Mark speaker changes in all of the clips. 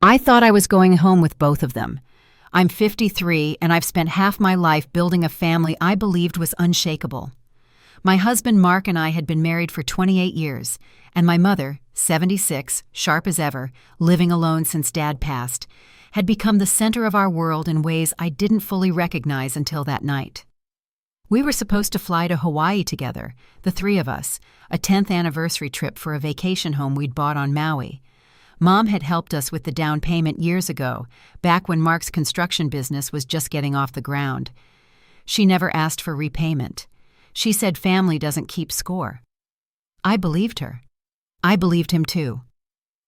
Speaker 1: I thought I was going home with both of them. I'm 53 and I've spent half my life building a family I believed was unshakable. My husband Mark and I had been married for 28 years, and my mother, 76, sharp as ever, living alone since Dad passed, had become the center of our world in ways I didn't fully recognize until that night. We were supposed to fly to Hawaii together, the three of us, a 10th anniversary trip for a vacation home we'd bought on Maui. Mom had helped us with the down payment years ago, back when Mark's construction business was just getting off the ground. She never asked for repayment. She said family doesn't keep score. I believed her. I believed him too.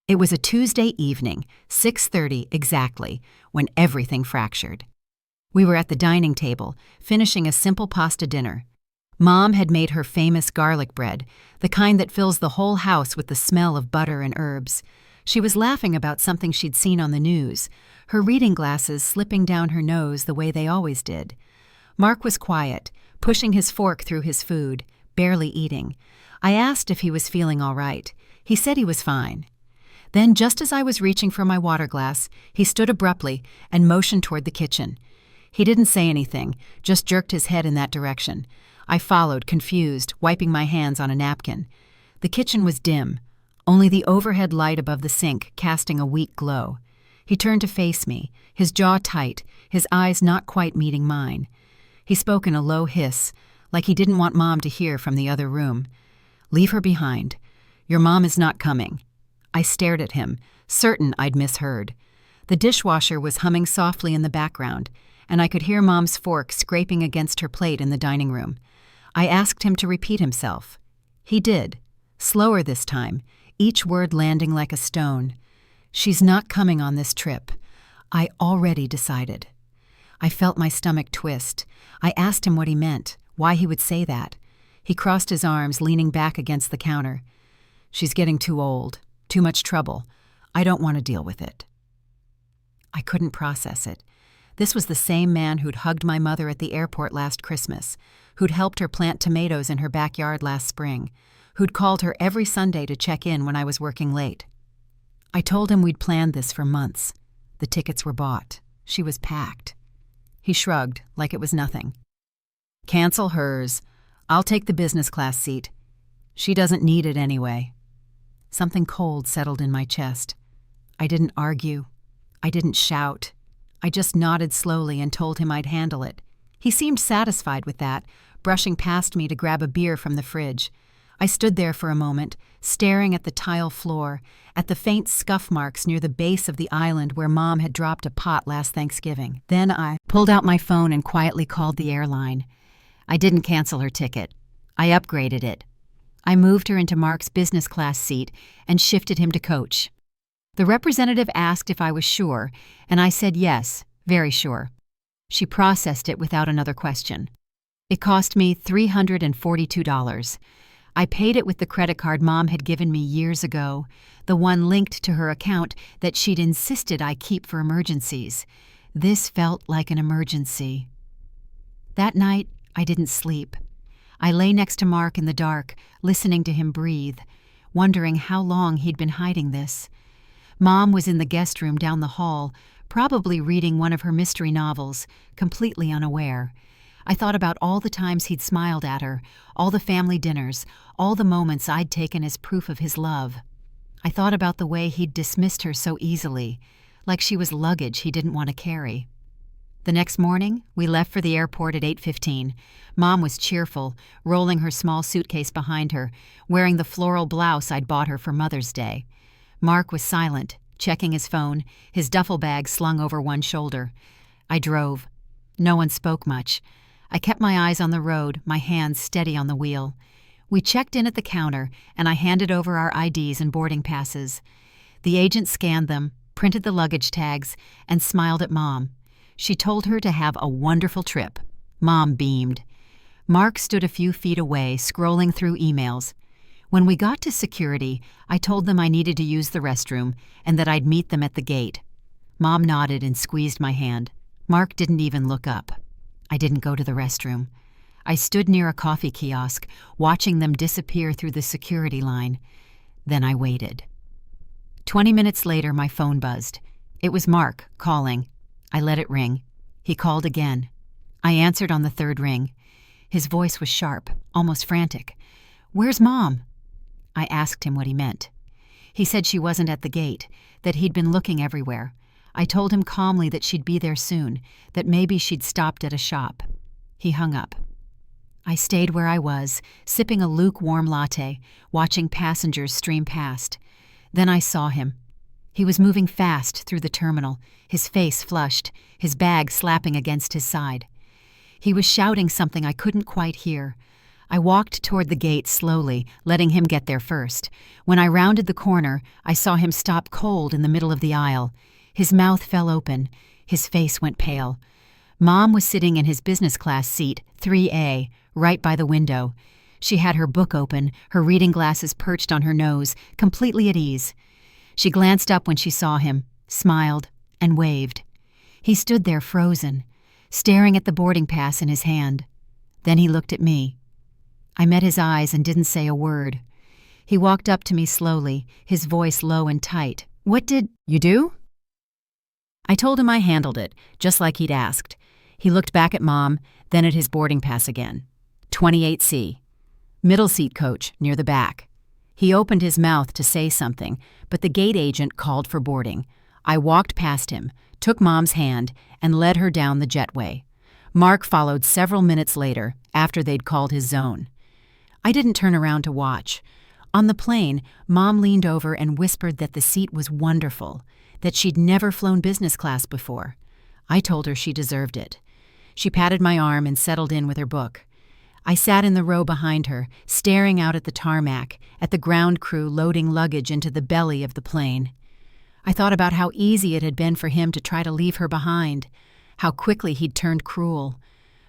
Speaker 1: It was a Tuesday evening, 6:30 exactly, when everything fractured. We were at the dining table, finishing a simple pasta dinner. Mom had made her famous garlic bread, the kind that fills the whole house with the smell of butter and herbs. She was laughing about something she'd seen on the news, her reading glasses slipping down her nose the way they always did. Mark was quiet, pushing his fork through his food, barely eating. I asked if he was feeling all right. He said he was fine. Then, just as I was reaching for my water glass, he stood abruptly and motioned toward the kitchen. He didn't say anything, just jerked his head in that direction. I followed, confused, wiping my hands on a napkin. The kitchen was dim, only the overhead light above the sink casting a weak glow. He turned to face me, his jaw tight, his eyes not quite meeting mine. He spoke in a low hiss, like he didn't want Mom to hear from the other room. "Leave her behind. Your mom is not coming." I stared at him, certain I'd misheard. The dishwasher was humming softly in the background, and I could hear Mom's fork scraping against her plate in the dining room. I asked him to repeat himself. He did, slower this time, each word landing like a stone. "She's not coming on this trip. I already decided." I felt my stomach twist. I asked him what he meant, why he would say that. He crossed his arms, leaning back against the counter. "She's getting too old, too much trouble. I don't want to deal with it." I couldn't process it. This was the same man who'd hugged my mother at the airport last Christmas, who'd helped her plant tomatoes in her backyard last spring, who'd called her every Sunday to check in when I was working late. I told him we'd planned this for months. The tickets were bought. She was packed. He shrugged, like it was nothing. "Cancel hers. I'll take the business class seat. She doesn't need it anyway." Something cold settled in my chest. I didn't argue. I didn't shout. I just nodded slowly and told him I'd handle it. He seemed satisfied with that, brushing past me to grab a beer from the fridge. I stood there for a moment, staring at the tile floor, at the faint scuff marks near the base of the island where Mom had dropped a pot last Thanksgiving. Then I pulled out my phone and quietly called the airline. I didn't cancel her ticket. I upgraded it. I moved her into Mark's business class seat and shifted him to coach. The representative asked if I was sure, and I said yes, very sure. She processed it without another question. It cost me $342. I paid it with the credit card Mom had given me years ago, the one linked to her account that she'd insisted I keep for emergencies. This felt like an emergency. That night, I didn't sleep. I lay next to Mark in the dark, listening to him breathe, wondering how long he'd been hiding this. Mom was in the guest room down the hall, probably reading one of her mystery novels, completely unaware. I thought about all the times he'd smiled at her, all the family dinners, all the moments I'd taken as proof of his love. I thought about the way he'd dismissed her so easily, like she was luggage he didn't want to carry. The next morning, we left for the airport at 8:15. Mom was cheerful, rolling her small suitcase behind her, wearing the floral blouse I'd bought her for Mother's Day. Mark was silent, checking his phone, his duffel bag slung over one shoulder. I drove. No one spoke much. I kept my eyes on the road, my hands steady on the wheel. We checked in at the counter, and I handed over our IDs and boarding passes. The agent scanned them, printed the luggage tags, and smiled at Mom. She told her to have a wonderful trip. Mom beamed. Mark stood a few feet away, scrolling through emails. When we got to security, I told them I needed to use the restroom and that I'd meet them at the gate. Mom nodded and squeezed my hand. Mark didn't even look up. I didn't go to the restroom. I stood near a coffee kiosk, watching them disappear through the security line. Then I waited. 20 minutes later, my phone buzzed. It was Mark, calling. I let it ring. He called again. I answered on the third ring. His voice was sharp, almost frantic. "Where's Mom?" I asked him what he meant. He said she wasn't at the gate, that he'd been looking everywhere. I told him calmly that she'd be there soon, that maybe she'd stopped at a shop. He hung up. I stayed where I was, sipping a lukewarm latte, watching passengers stream past. Then I saw him. He was moving fast through the terminal, his face flushed, his bag slapping against his side. He was shouting something I couldn't quite hear. I walked toward the gate slowly, letting him get there first. When I rounded the corner, I saw him stop cold in the middle of the aisle. His mouth fell open. His face went pale. Mom was sitting in his business class seat, 3A, right by the window. She had her book open, her reading glasses perched on her nose, completely at ease. She glanced up when she saw him, smiled, and waved. He stood there frozen, staring at the boarding pass in his hand. Then he looked at me. I met his eyes and didn't say a word. He walked up to me slowly, his voice low and tight. "What did you do?" I told him I handled it, just like he'd asked. He looked back at Mom, then at his boarding pass again. 28C. Middle seat coach, near the back. He opened his mouth to say something, but the gate agent called for boarding. I walked past him, took Mom's hand, and led her down the jetway. Mark followed several minutes later, after they'd called his zone. I didn't turn around to watch. On the plane, Mom leaned over and whispered that the seat was wonderful, that she'd never flown business class before. I told her she deserved it. She patted my arm and settled in with her book. I sat in the row behind her, staring out at the tarmac, at the ground crew loading luggage into the belly of the plane. I thought about how easy it had been for him to try to leave her behind, how quickly he'd turned cruel.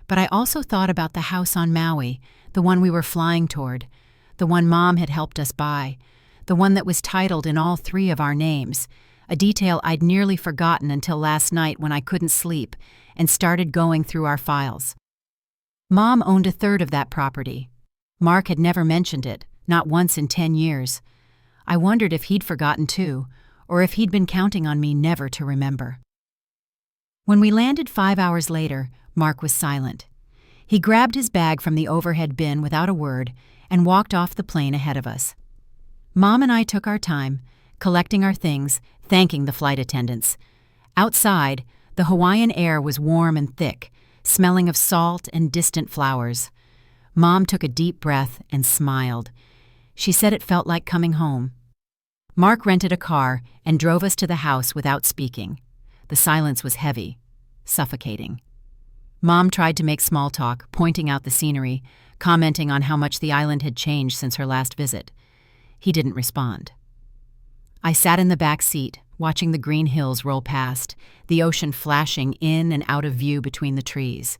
Speaker 1: But I also thought about the house on Maui, the one we were flying toward, the one Mom had helped us buy, the one that was titled in all three of our names, a detail I'd nearly forgotten until last night when I couldn't sleep and started going through our files. Mom owned a third of that property. Mark had never mentioned it, not once in 10 years. I wondered if he'd forgotten too, or if he'd been counting on me never to remember. When we landed 5 hours later, Mark was silent. He grabbed his bag from the overhead bin without a word and walked off the plane ahead of us. Mom and I took our time, collecting our things, thanking the flight attendants. Outside, the Hawaiian air was warm and thick, smelling of salt and distant flowers. Mom took a deep breath and smiled. She said it felt like coming home. Mark rented a car and drove us to the house without speaking. The silence was heavy, suffocating. Mom tried to make small talk, pointing out the scenery, commenting on how much the island had changed since her last visit. He didn't respond. I sat in the back seat, watching the green hills roll past, the ocean flashing in and out of view between the trees.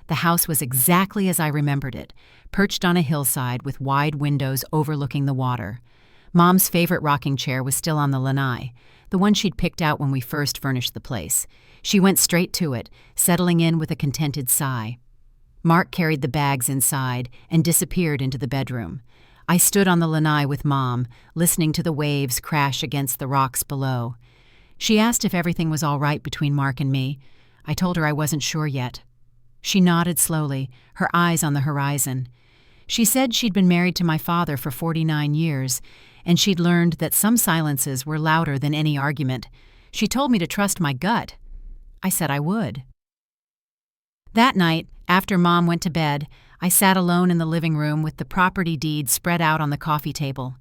Speaker 1: The house was exactly as I remembered it, perched on a hillside with wide windows overlooking the water. Mom's favorite rocking chair was still on the lanai, the one she'd picked out when we first furnished the place. She went straight to it, settling in with a contented sigh. Mark carried the bags inside and disappeared into the bedroom. I stood on the lanai with Mom, listening to the waves crash against the rocks below. She asked if everything was all right between Mark and me. I told her I wasn't sure yet. She nodded slowly, her eyes on the horizon. She said she'd been married to my father for 49 years, and she'd learned that some silences were louder than any argument. She told me to trust my gut. I said I would. That night, after Mom went to bed, I sat alone in the living room with the property deed spread out on the coffee table.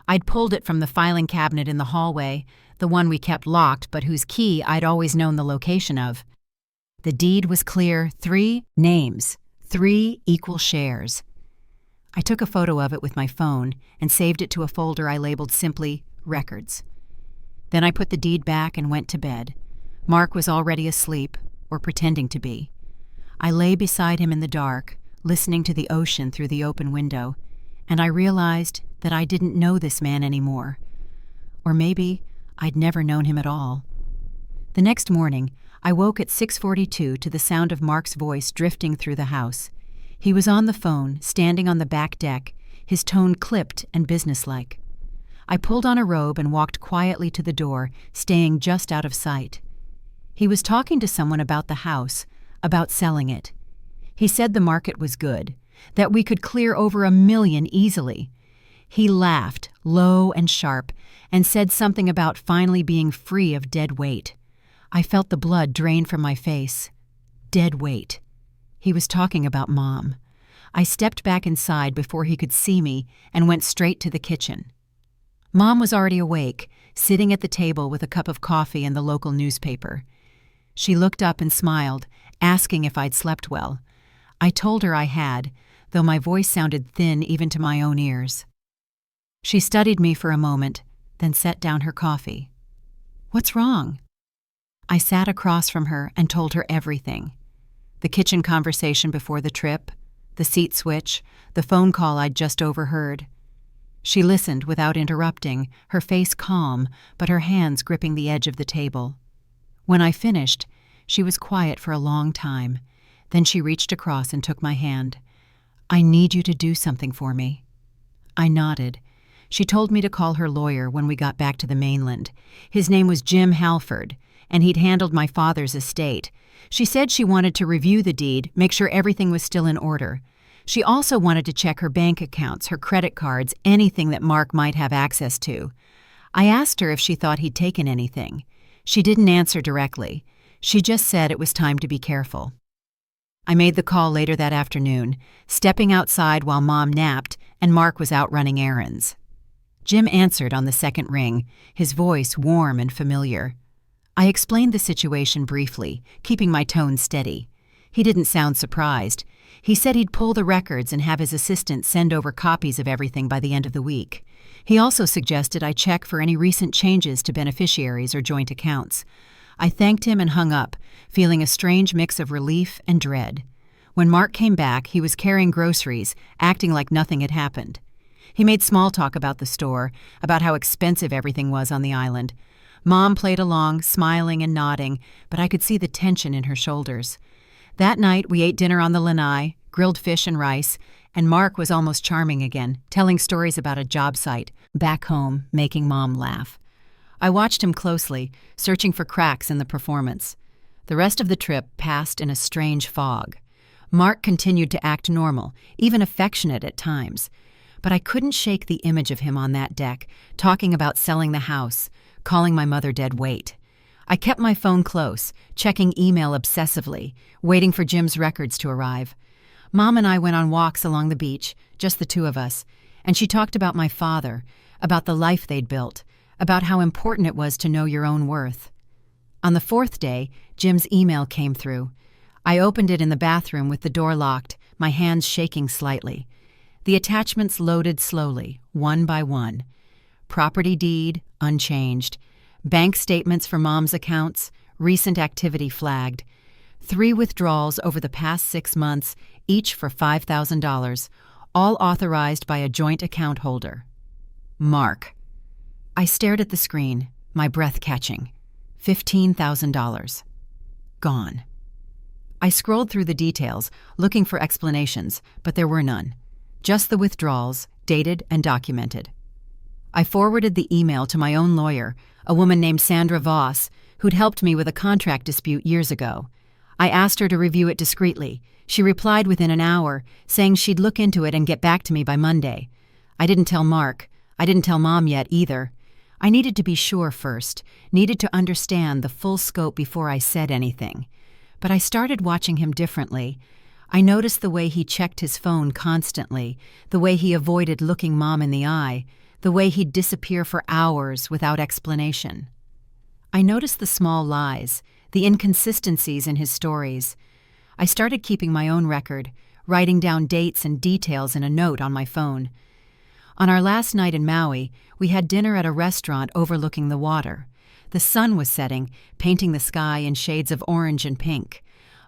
Speaker 1: I'd pulled it from the filing cabinet in the hallway, the one we kept locked but whose key I'd always known the location of. The deed was clear, 3 names, 3 equal shares. I took a photo of it with my phone and saved it to a folder I labeled simply Records. Then I put the deed back and went to bed. Mark was already asleep, or pretending to be. I lay beside him in the dark, listening to the ocean through the open window, and I realized that I didn't know this man anymore. Or maybe I'd never known him at all. The next morning, I woke at 6:42 to the sound of Mark's voice drifting through the house. He was on the phone, standing on the back deck, his tone clipped and businesslike. I pulled on a robe and walked quietly to the door, staying just out of sight. He was talking to someone about the house, about selling it. He said the market was good, that we could clear over $1 million easily. He laughed, low and sharp, and said something about finally being free of dead weight. I felt the blood drain from my face. Dead weight. He was talking about Mom. I stepped back inside before he could see me and went straight to the kitchen. Mom was already awake, sitting at the table with a cup of coffee and the local newspaper. She looked up and smiled, asking if I'd slept well. I told her I had, though my voice sounded thin even to my own ears. She studied me for a moment, then set down her coffee. "What's wrong?" I sat across from her and told her everything. The kitchen conversation before the trip, the seat switch, the phone call I'd just overheard. She listened without interrupting, her face calm, but her hands gripping the edge of the table. When I finished, she was quiet for a long time. Then she reached across and took my hand. "I need you to do something for me." I nodded. She told me to call her lawyer when we got back to the mainland. His name was Jim Halford, and he'd handled my father's estate. She said she wanted to review the deed, make sure everything was still in order. She also wanted to check her bank accounts, her credit cards, anything that Mark might have access to. I asked her if she thought he'd taken anything. She didn't answer directly. She just said it was time to be careful. I made the call later that afternoon, stepping outside while Mom napped and Mark was out running errands. Jim answered on the second ring, his voice warm and familiar. I explained the situation briefly, keeping my tone steady. He didn't sound surprised. He said he'd pull the records and have his assistant send over copies of everything by the end of the week. He also suggested I check for any recent changes to beneficiaries or joint accounts. I thanked him and hung up, feeling a strange mix of relief and dread. When Mark came back, he was carrying groceries, acting like nothing had happened. He made small talk about the store, about how expensive everything was on the island. Mom played along, smiling and nodding, but I could see the tension in her shoulders. That night, we ate dinner on the lanai, grilled fish and rice, and Mark was almost charming again, telling stories about a job site, back home, making Mom laugh. I watched him closely, searching for cracks in the performance. The rest of the trip passed in a strange fog. Mark continued to act normal, even affectionate at times. But I couldn't shake the image of him on that deck, talking about selling the house, calling my mother dead weight. I kept my phone close, checking email obsessively, waiting for Jim's records to arrive. Mom and I went on walks along the beach, just the two of us, and she talked about my father, about the life they'd built, about how important it was to know your own worth. On the fourth day, Jim's email came through. I opened it in the bathroom with the door locked, my hands shaking slightly. The attachments loaded slowly, one by one. Property deed, unchanged. Bank statements for Mom's accounts, recent activity flagged. 3 withdrawals over the past 6 months, each for $5,000, all authorized by a joint account holder. Mark. I stared at the screen, my breath catching. $15,000. Gone. I scrolled through the details, looking for explanations, but there were none. Just the withdrawals, dated and documented. I forwarded the email to my own lawyer, a woman named Sandra Voss, who'd helped me with a contract dispute years ago. I asked her to review it discreetly. She replied within an hour, saying she'd look into it and get back to me by Monday. I didn't tell Mark. I didn't tell Mom yet either. I needed to be sure first, needed to understand the full scope before I said anything. But I started watching him differently. I noticed the way he checked his phone constantly, the way he avoided looking Mom in the eye, the way he'd disappear for hours without explanation. I noticed the small lies, the inconsistencies in his stories. I started keeping my own record, writing down dates and details in a note on my phone. On our last night in Maui, we had dinner at a restaurant overlooking the water. The sun was setting, painting the sky in shades of orange and pink.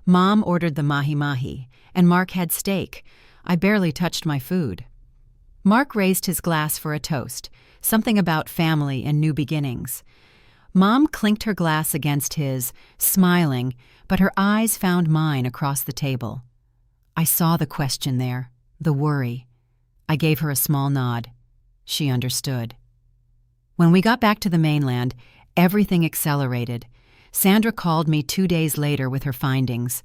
Speaker 1: Mom ordered the mahi-mahi, and Mark had steak. I barely touched my food. Mark raised his glass for a toast, something about family and new beginnings. Mom clinked her glass against his, smiling, but her eyes found mine across the table. I saw the question there, the worry. I gave her a small nod. She understood. When we got back to the mainland, everything accelerated. Sandra called me 2 days later with her findings.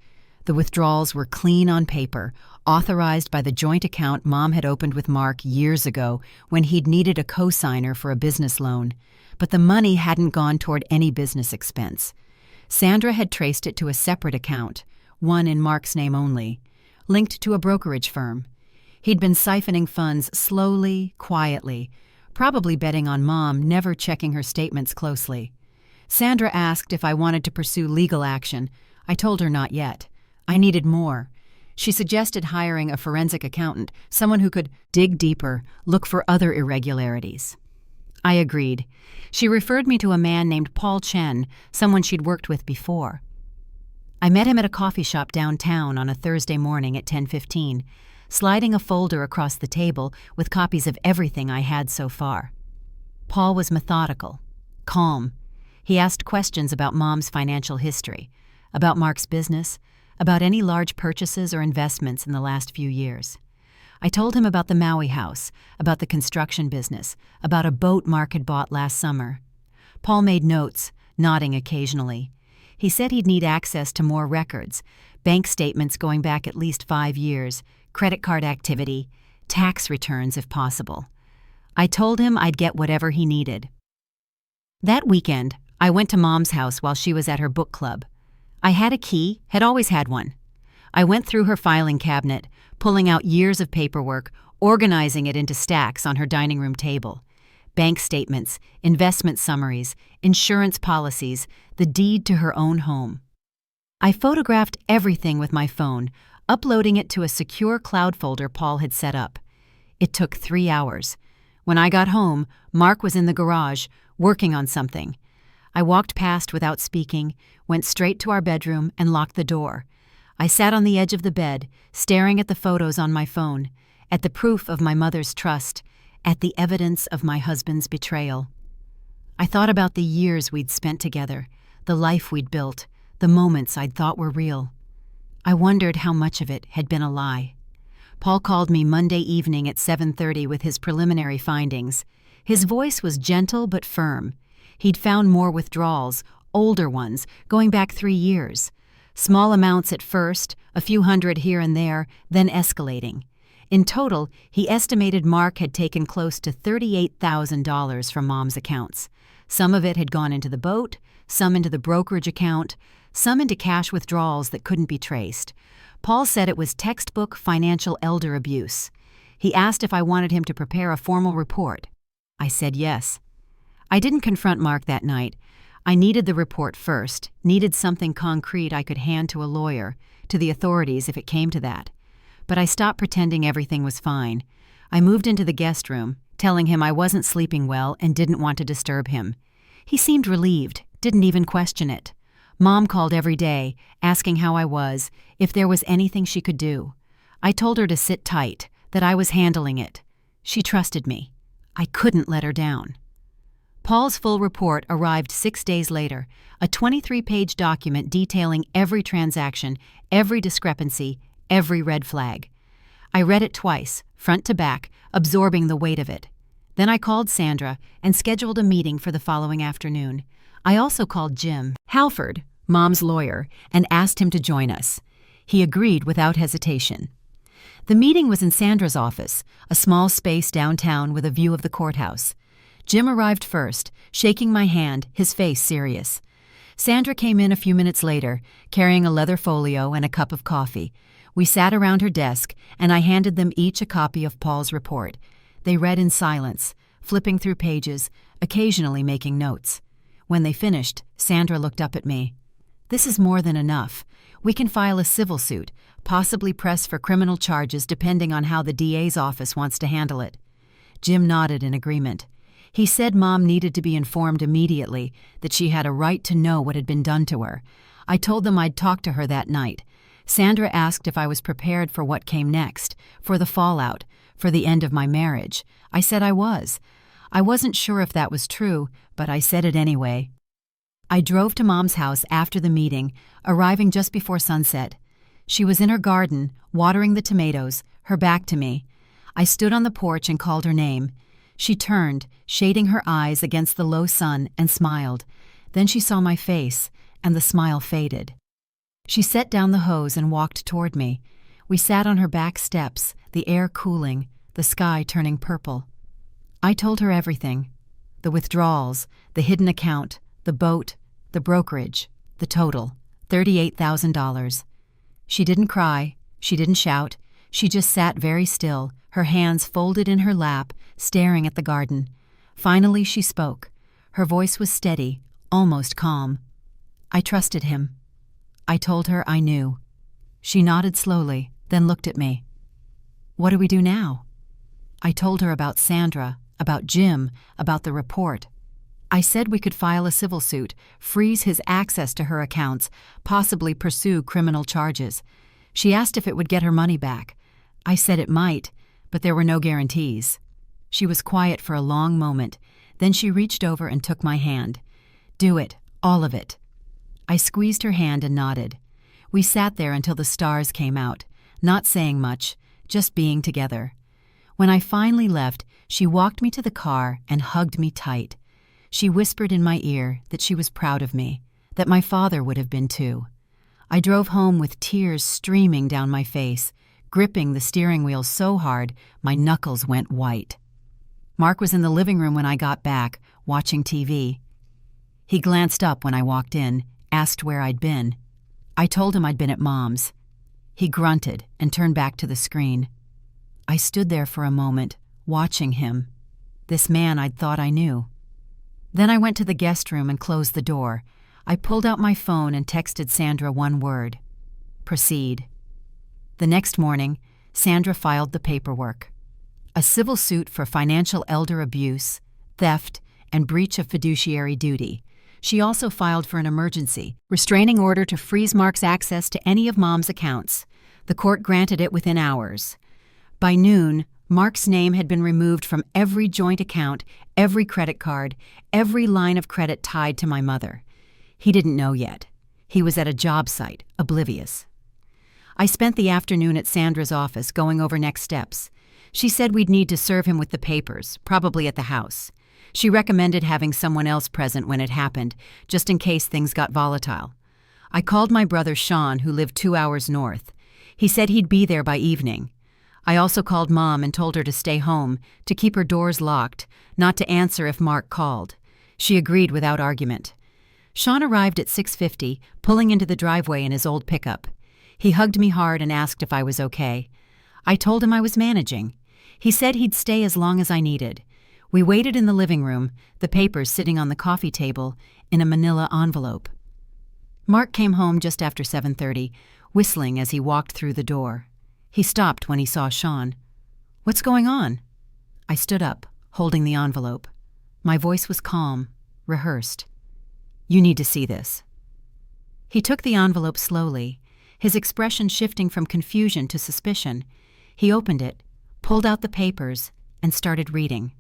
Speaker 1: The withdrawals were clean on paper, authorized by the joint account Mom had opened with Mark years ago when he'd needed a co-signer for a business loan. But the money hadn't gone toward any business expense. Sandra had traced it to a separate account, one in Mark's name only, linked to a brokerage firm. He'd been siphoning funds slowly, quietly, probably betting on Mom never checking her statements closely. Sandra asked if I wanted to pursue legal action. I told her not yet. I needed more. She suggested hiring a forensic accountant, someone who could dig deeper, look for other irregularities. I agreed. She referred me to a man named Paul Chen, someone she'd worked with before. I met him at a coffee shop downtown on a Thursday morning at 10:15, sliding a folder across the table with copies of everything I had so far. Paul was methodical, calm. He asked questions about Mom's financial history, about Mark's business, about any large purchases or investments in the last few years. I told him about the Maui house, about the construction business, about a boat Mark had bought last summer. Paul made notes, nodding occasionally. He said he'd need access to more records, bank statements going back at least 5 years, credit card activity, tax returns if possible. I told him I'd get whatever he needed. That weekend, I went to Mom's house while she was at her book club. I had a key, had always had one. I went through her filing cabinet, pulling out years of paperwork, organizing it into stacks on her dining room table. Bank statements, investment summaries, insurance policies, the deed to her own home. I photographed everything with my phone, uploading it to a secure cloud folder Paul had set up. It took 3 hours. When I got home, Mark was in the garage, working on something. I walked past without speaking, went straight to our bedroom, and locked the door. I sat on the edge of the bed, staring at the photos on my phone, at the proof of my mother's trust, at the evidence of my husband's betrayal. I thought about the years we'd spent together, the life we'd built, the moments I'd thought were real. I wondered how much of it had been a lie. Paul called me Monday evening at 7:30 with his preliminary findings. His voice was gentle but firm. He'd found more withdrawals, older ones, going back 3 years. Small amounts at first, a few hundred here and there, then escalating. In total, he estimated Mark had taken close to $38,000 from Mom's accounts. Some of it had gone into the boat, some into the brokerage account, some into cash withdrawals that couldn't be traced. Paul said it was textbook financial elder abuse. He asked if I wanted him to prepare a formal report. I said yes. I didn't confront Mark that night. I needed the report first, needed something concrete I could hand to a lawyer, to the authorities if it came to that. But I stopped pretending everything was fine. I moved into the guest room, telling him I wasn't sleeping well and didn't want to disturb him. He seemed relieved, didn't even question it. Mom called every day, asking how I was, if there was anything she could do. I told her to sit tight, that I was handling it. She trusted me. I couldn't let her down. Paul's full report arrived 6 days later, a 23-page document detailing every transaction, every discrepancy, every red flag. I read it twice, front to back, absorbing the weight of it. Then I called Sandra and scheduled a meeting for the following afternoon. I also called Jim Halford, Mom's lawyer, and asked him to join us. He agreed without hesitation. The meeting was in Sandra's office, a small space downtown with a view of the courthouse. Jim arrived first, shaking my hand, his face serious. Sandra came in a few minutes later, carrying a leather folio and a cup of coffee. We sat around her desk, and I handed them each a copy of Paul's report. They read in silence, flipping through pages, occasionally making notes. When they finished, Sandra looked up at me. "This is more than enough. We can file a civil suit, possibly press for criminal charges depending on how the DA's office wants to handle it." Jim nodded in agreement. He said Mom needed to be informed immediately, that she had a right to know what had been done to her. I told them I'd talk to her that night. Sandra asked if I was prepared for what came next, for the fallout, for the end of my marriage. I said I was. I wasn't sure if that was true, but I said it anyway. I drove to Mom's house after the meeting, arriving just before sunset. She was in her garden, watering the tomatoes, her back to me. I stood on the porch and called her name. She turned, shading her eyes against the low sun, and smiled. Then she saw my face, and the smile faded. She set down the hose and walked toward me. We sat on her back steps, the air cooling, the sky turning purple. I told her everything. The withdrawals, the hidden account, the boat, the brokerage, the total, $38,000. She didn't cry, she didn't shout, she just sat very still, her hands folded in her lap, staring at the garden. Finally she spoke. Her voice was steady, almost calm. I trusted him. I told her I knew. She nodded slowly, then looked at me. What do we do now? I told her about Sandra, about Jim, about the report. I said we could file a civil suit, freeze his access to her accounts, possibly pursue criminal charges. She asked if it would get her money back. I said it might, but there were no guarantees. She was quiet for a long moment. Then she reached over and took my hand. Do it, all of it. I squeezed her hand and nodded. We sat there until the stars came out, not saying much, just being together. When I finally left, she walked me to the car and hugged me tight. She whispered in my ear that she was proud of me, that my father would have been too. I drove home with tears streaming down my face, gripping the steering wheel so hard my knuckles went white. Mark was in the living room when I got back, watching TV. He glanced up when I walked in, asked where I'd been. I told him I'd been at Mom's. He grunted and turned back to the screen. I stood there for a moment, watching him, this man I'd thought I knew. Then I went to the guest room and closed the door. I pulled out my phone and texted Sandra one word: proceed. The next morning, Sandra filed the paperwork. A civil suit for financial elder abuse, theft, and breach of fiduciary duty. She also filed for an emergency restraining order to freeze Mark's access to any of Mom's accounts. The court granted it within hours. By noon, Mark's name had been removed from every joint account, every credit card, every line of credit tied to my mother. He didn't know yet. He was at a job site, oblivious. I spent the afternoon at Sandra's office going over next steps. She said we'd need to serve him with the papers, probably at the house. She recommended having someone else present when it happened, just in case things got volatile. I called my brother Sean, who lived 2 hours north. He said he'd be there by evening. I also called Mom and told her to stay home, to keep her doors locked, not to answer if Mark called. She agreed without argument. Sean arrived at 6:50, pulling into the driveway in his old pickup. He hugged me hard and asked if I was okay. I told him I was managing. He said he'd stay as long as I needed. We waited in the living room, the papers sitting on the coffee table, in a manila envelope. Mark came home just after 7:30, whistling as he walked through the door. He stopped when he saw Sean. "What's going on?" I stood up, holding the envelope. My voice was calm, rehearsed. "You need to see this." He took the envelope slowly, his expression shifting from confusion to suspicion. He opened it, pulled out the papers, and started reading.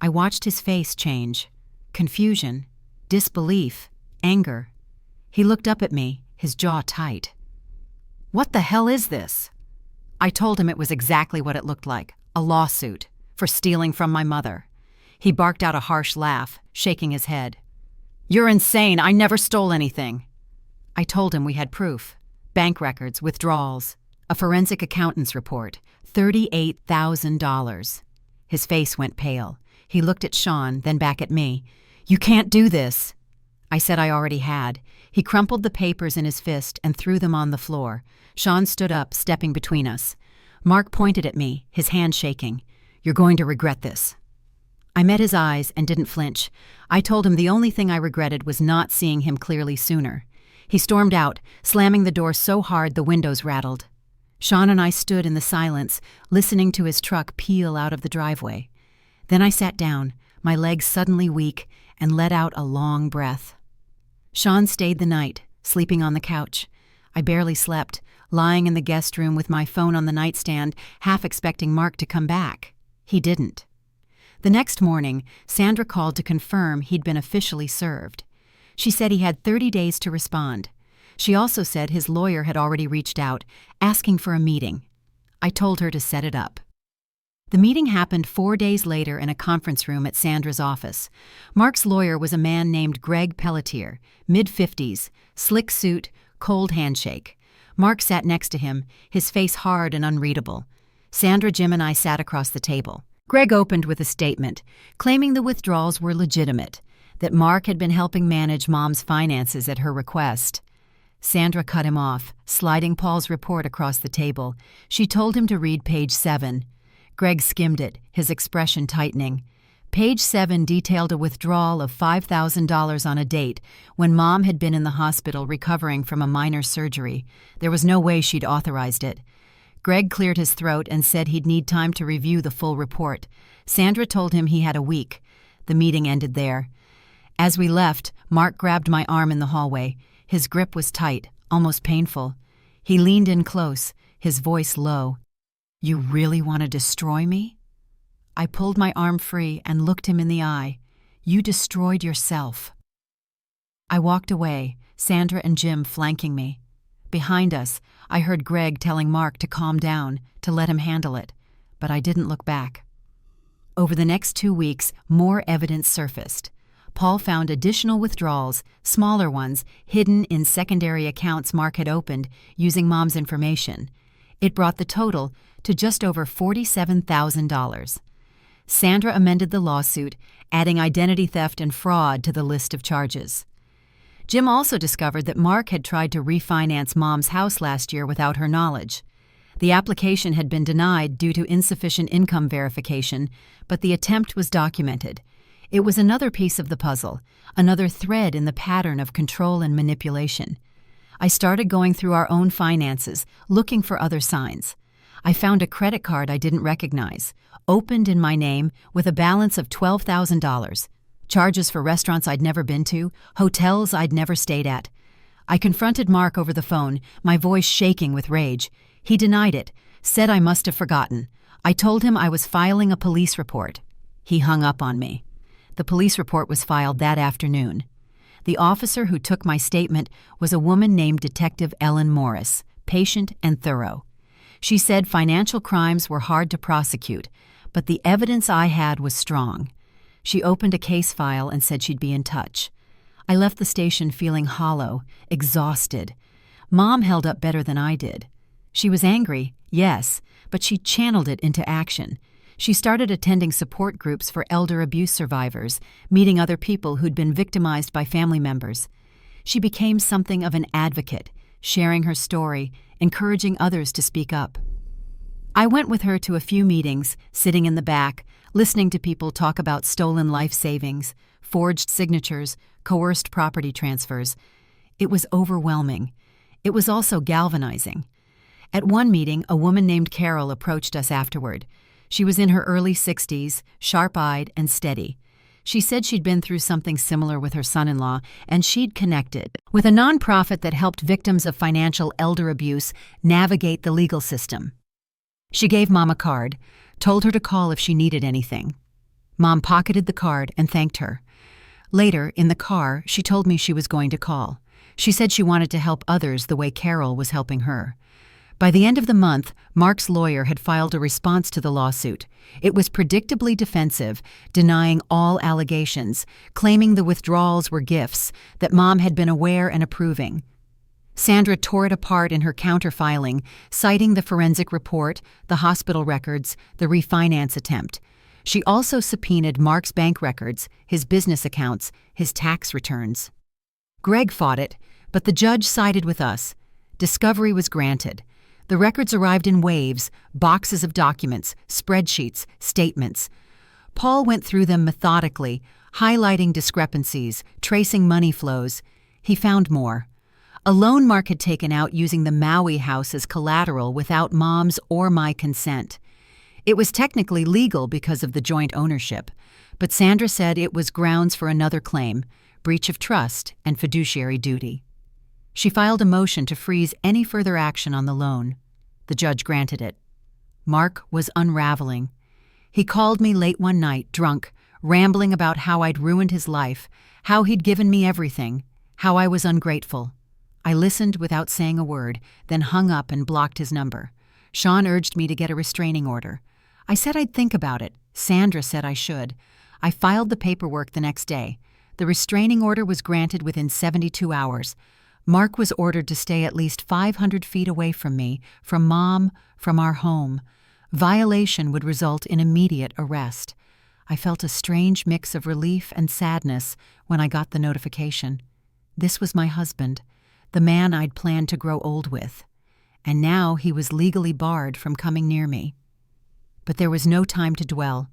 Speaker 1: I watched his face change. Confusion, disbelief, anger. He looked up at me, his jaw tight. "What the hell is this?" I told him it was exactly what it looked like, a lawsuit, for stealing from my mother. He barked out a harsh laugh, shaking his head. "You're insane, I never stole anything." I told him we had proof. Bank records, withdrawals, a forensic accountant's report, $38,000. His face went pale. He looked at Sean, then back at me. "You can't do this." I said I already had. He crumpled the papers in his fist and threw them on the floor. Sean stood up, stepping between us. Mark pointed at me, his hand shaking. "You're going to regret this." I met his eyes and didn't flinch. I told him the only thing I regretted was not seeing him clearly sooner. He stormed out, slamming the door so hard the windows rattled. Sean and I stood in the silence, listening to his truck peel out of the driveway. Then I sat down, my legs suddenly weak, and let out a long breath. Sean stayed the night, sleeping on the couch. I barely slept, lying in the guest room with my phone on the nightstand, half expecting Mark to come back. He didn't. The next morning, Sandra called to confirm he'd been officially served. She said he had 30 days to respond. She also said his lawyer had already reached out, asking for a meeting. I told her to set it up. The meeting happened 4 days later in a conference room at Sandra's office. Mark's lawyer was a man named Greg Pelletier, mid-50s, slick suit, cold handshake. Mark sat next to him, his face hard and unreadable. Sandra, Jim, and I sat across the table. Greg opened with a statement, claiming the withdrawals were legitimate, that Mark had been helping manage Mom's finances at her request. Sandra cut him off, sliding Paul's report across the table. She told him to read page 7. Greg skimmed it, his expression tightening. Page 7 detailed a withdrawal of $5,000 on a date when Mom had been in the hospital recovering from a minor surgery. There was no way she'd authorized it. Greg cleared his throat and said he'd need time to review the full report. Sandra told him he had a week. The meeting ended there. As we left, Mark grabbed my arm in the hallway. His grip was tight, almost painful. He leaned in close, his voice low. "You really want to destroy me?" I pulled my arm free and looked him in the eye. "You destroyed yourself." I walked away, Sandra and Jim flanking me. Behind us, I heard Greg telling Mark to calm down, to let him handle it, but I didn't look back. Over the next 2 weeks, more evidence surfaced. Paul found additional withdrawals, smaller ones, hidden in secondary accounts Mark had opened using Mom's information. It brought the total to just over $47,000. Sandra amended the lawsuit, adding identity theft and fraud to the list of charges. Jim also discovered that Mark had tried to refinance Mom's house last year without her knowledge. The application had been denied due to insufficient income verification, but the attempt was documented. It was another piece of the puzzle, another thread in the pattern of control and manipulation. I started going through our own finances, looking for other signs. I found a credit card I didn't recognize, opened in my name with a balance of $12,000. Charges for restaurants I'd never been to, hotels I'd never stayed at. I confronted Mark over the phone, my voice shaking with rage. He denied it, said I must have forgotten. I told him I was filing a police report. He hung up on me. The police report was filed that afternoon. The officer who took my statement was a woman named Detective Ellen Morris, patient and thorough. She said financial crimes were hard to prosecute, but the evidence I had was strong. She opened a case file and said she'd be in touch. I left the station feeling hollow, exhausted. Mom held up better than I did. She was angry, yes, but she channeled it into action. She started attending support groups for elder abuse survivors, meeting other people who'd been victimized by family members. She became something of an advocate, sharing her story, encouraging others to speak up. I went with her to a few meetings, sitting in the back, listening to people talk about stolen life savings, forged signatures, coerced property transfers. It was overwhelming. It was also galvanizing. At one meeting, a woman named Carol approached us afterward. She was in her early 60s, sharp-eyed and steady. She said she'd been through something similar with her son-in-law, and she'd connected with a nonprofit that helped victims of financial elder abuse navigate the legal system. She gave Mom a card, told her to call if she needed anything. Mom pocketed the card and thanked her. Later, in the car, she told me she was going to call. She said she wanted to help others the way Carol was helping her. By the end of the month, Mark's lawyer had filed a response to the lawsuit. It was predictably defensive, denying all allegations, claiming the withdrawals were gifts, that Mom had been aware and approving. Sandra tore it apart in her counter-filing, citing the forensic report, the hospital records, the refinance attempt. She also subpoenaed Mark's bank records, his business accounts, his tax returns. Greg fought it, but the judge sided with us. Discovery was granted. The records arrived in waves, boxes of documents, spreadsheets, statements. Paul went through them methodically, highlighting discrepancies, tracing money flows. He found more. A loan Mark had taken out using the Maui house as collateral without Mom's or my consent. It was technically legal because of the joint ownership, but Sandra said it was grounds for another claim, breach of trust and fiduciary duty. She filed a motion to freeze any further action on the loan. The judge granted it. Mark was unraveling. He called me late one night, drunk, rambling about how I'd ruined his life, how he'd given me everything, how I was ungrateful. I listened without saying a word, then hung up and blocked his number. Sean urged me to get a restraining order. I said I'd think about it. Sandra said I should. I filed the paperwork the next day. The restraining order was granted within 72 hours. Mark was ordered to stay at least 500 feet away from me, from Mom, from our home. Violation would result in immediate arrest. I felt a strange mix of relief and sadness when I got the notification. This was my husband, the man I'd planned to grow old with. And now he was legally barred from coming near me. But there was no time to dwell.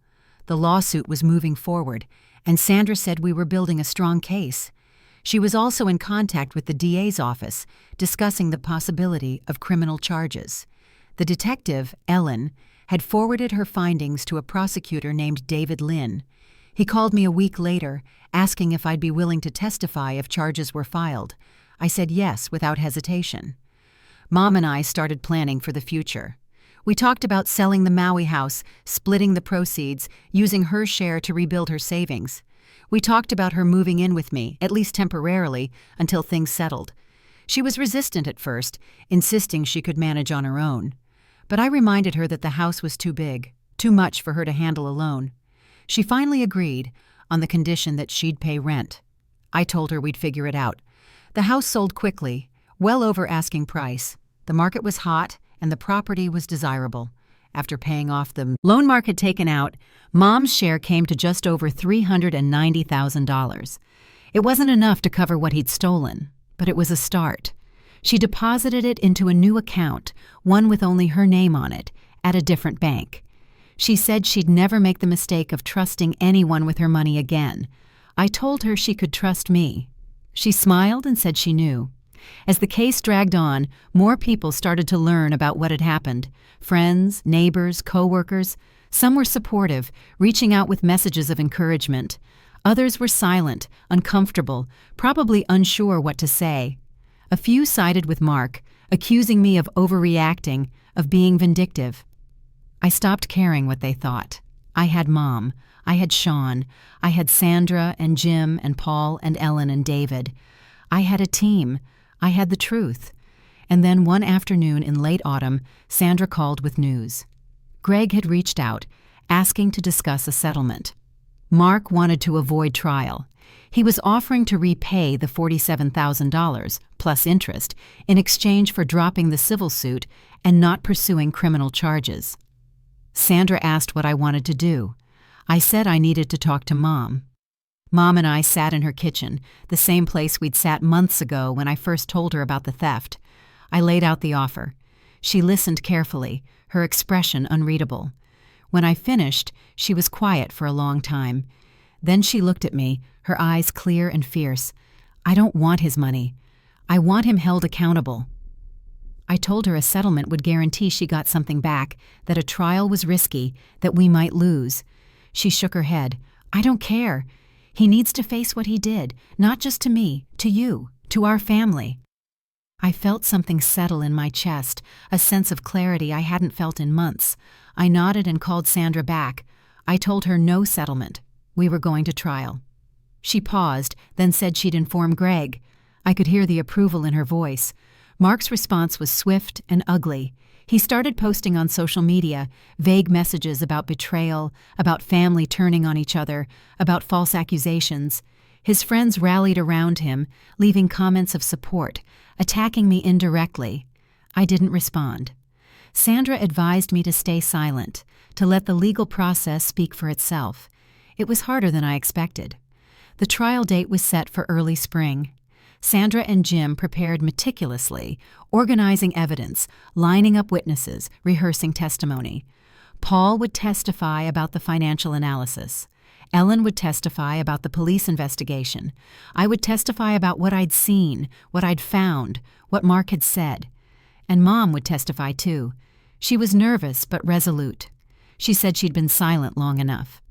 Speaker 1: The lawsuit was moving forward, and Sandra said we were building a strong case. She was also in contact with the DA's office, discussing the possibility of criminal charges. The detective, Ellen, had forwarded her findings to a prosecutor named David Lynn. He called me a week later, asking if I'd be willing to testify if charges were filed. I said yes without hesitation. Mom and I started planning for the future. We talked about selling the Maui house, splitting the proceeds, using her share to rebuild her savings. We talked about her moving in with me, at least temporarily, until things settled. She was resistant at first, insisting she could manage on her own. But I reminded her that the house was too big, too much for her to handle alone. She finally agreed, on the condition that she'd pay rent. I told her we'd figure it out. The house sold quickly, well over asking price. The market was hot, and the property was desirable. After paying off the loan Mark had taken out, Mom's share came to just over $390,000. It wasn't enough to cover what he'd stolen, but it was a start. She deposited it into a new account, one with only her name on it, at a different bank. She said she'd never make the mistake of trusting anyone with her money again. I told her she could trust me. She smiled and said she knew. As the case dragged on, more people started to learn about what had happened. Friends, neighbors, co-workers. Some were supportive, reaching out with messages of encouragement. Others were silent, uncomfortable, probably unsure what to say. A few sided with Mark, accusing me of overreacting, of being vindictive. I stopped caring what they thought. I had Mom. I had Sean. I had Sandra and Jim and Paul and Ellen and David. I had a team. I had the truth. And then one afternoon in late autumn, Sandra called with news. Greg had reached out, asking to discuss a settlement. Mark wanted to avoid trial. He was offering to repay the $47,000, plus interest, in exchange for dropping the civil suit and not pursuing criminal charges. Sandra asked what I wanted to do. I said I needed to talk to Mom. Mom and I sat in her kitchen, the same place we'd sat months ago when I first told her about the theft. I laid out the offer. She listened carefully, her expression unreadable. When I finished, she was quiet for a long time. Then she looked at me, her eyes clear and fierce. I don't want his money. I want him held accountable. I told her a settlement would guarantee she got something back, that a trial was risky, that we might lose. She shook her head. I don't care. He needs to face what he did, not just to me, to you, to our family. I felt something settle in my chest, a sense of clarity I hadn't felt in months. I nodded and called Sandra back. I told her no settlement. We were going to trial. She paused, then said she'd inform Greg. I could hear the approval in her voice. Mark's response was swift and ugly. He started posting on social media, vague messages about betrayal, about family turning on each other, about false accusations. His friends rallied around him, leaving comments of support, attacking me indirectly. I didn't respond. Sandra advised me to stay silent, to let the legal process speak for itself. It was harder than I expected. The trial date was set for early spring. Sandra and Jim prepared meticulously, organizing evidence, lining up witnesses, rehearsing testimony. Paul would testify about the financial analysis. Ellen would testify about the police investigation. I would testify about what I'd seen, what I'd found, what Mark had said. And Mom would testify too. She was nervous but resolute. She said she'd been silent long enough.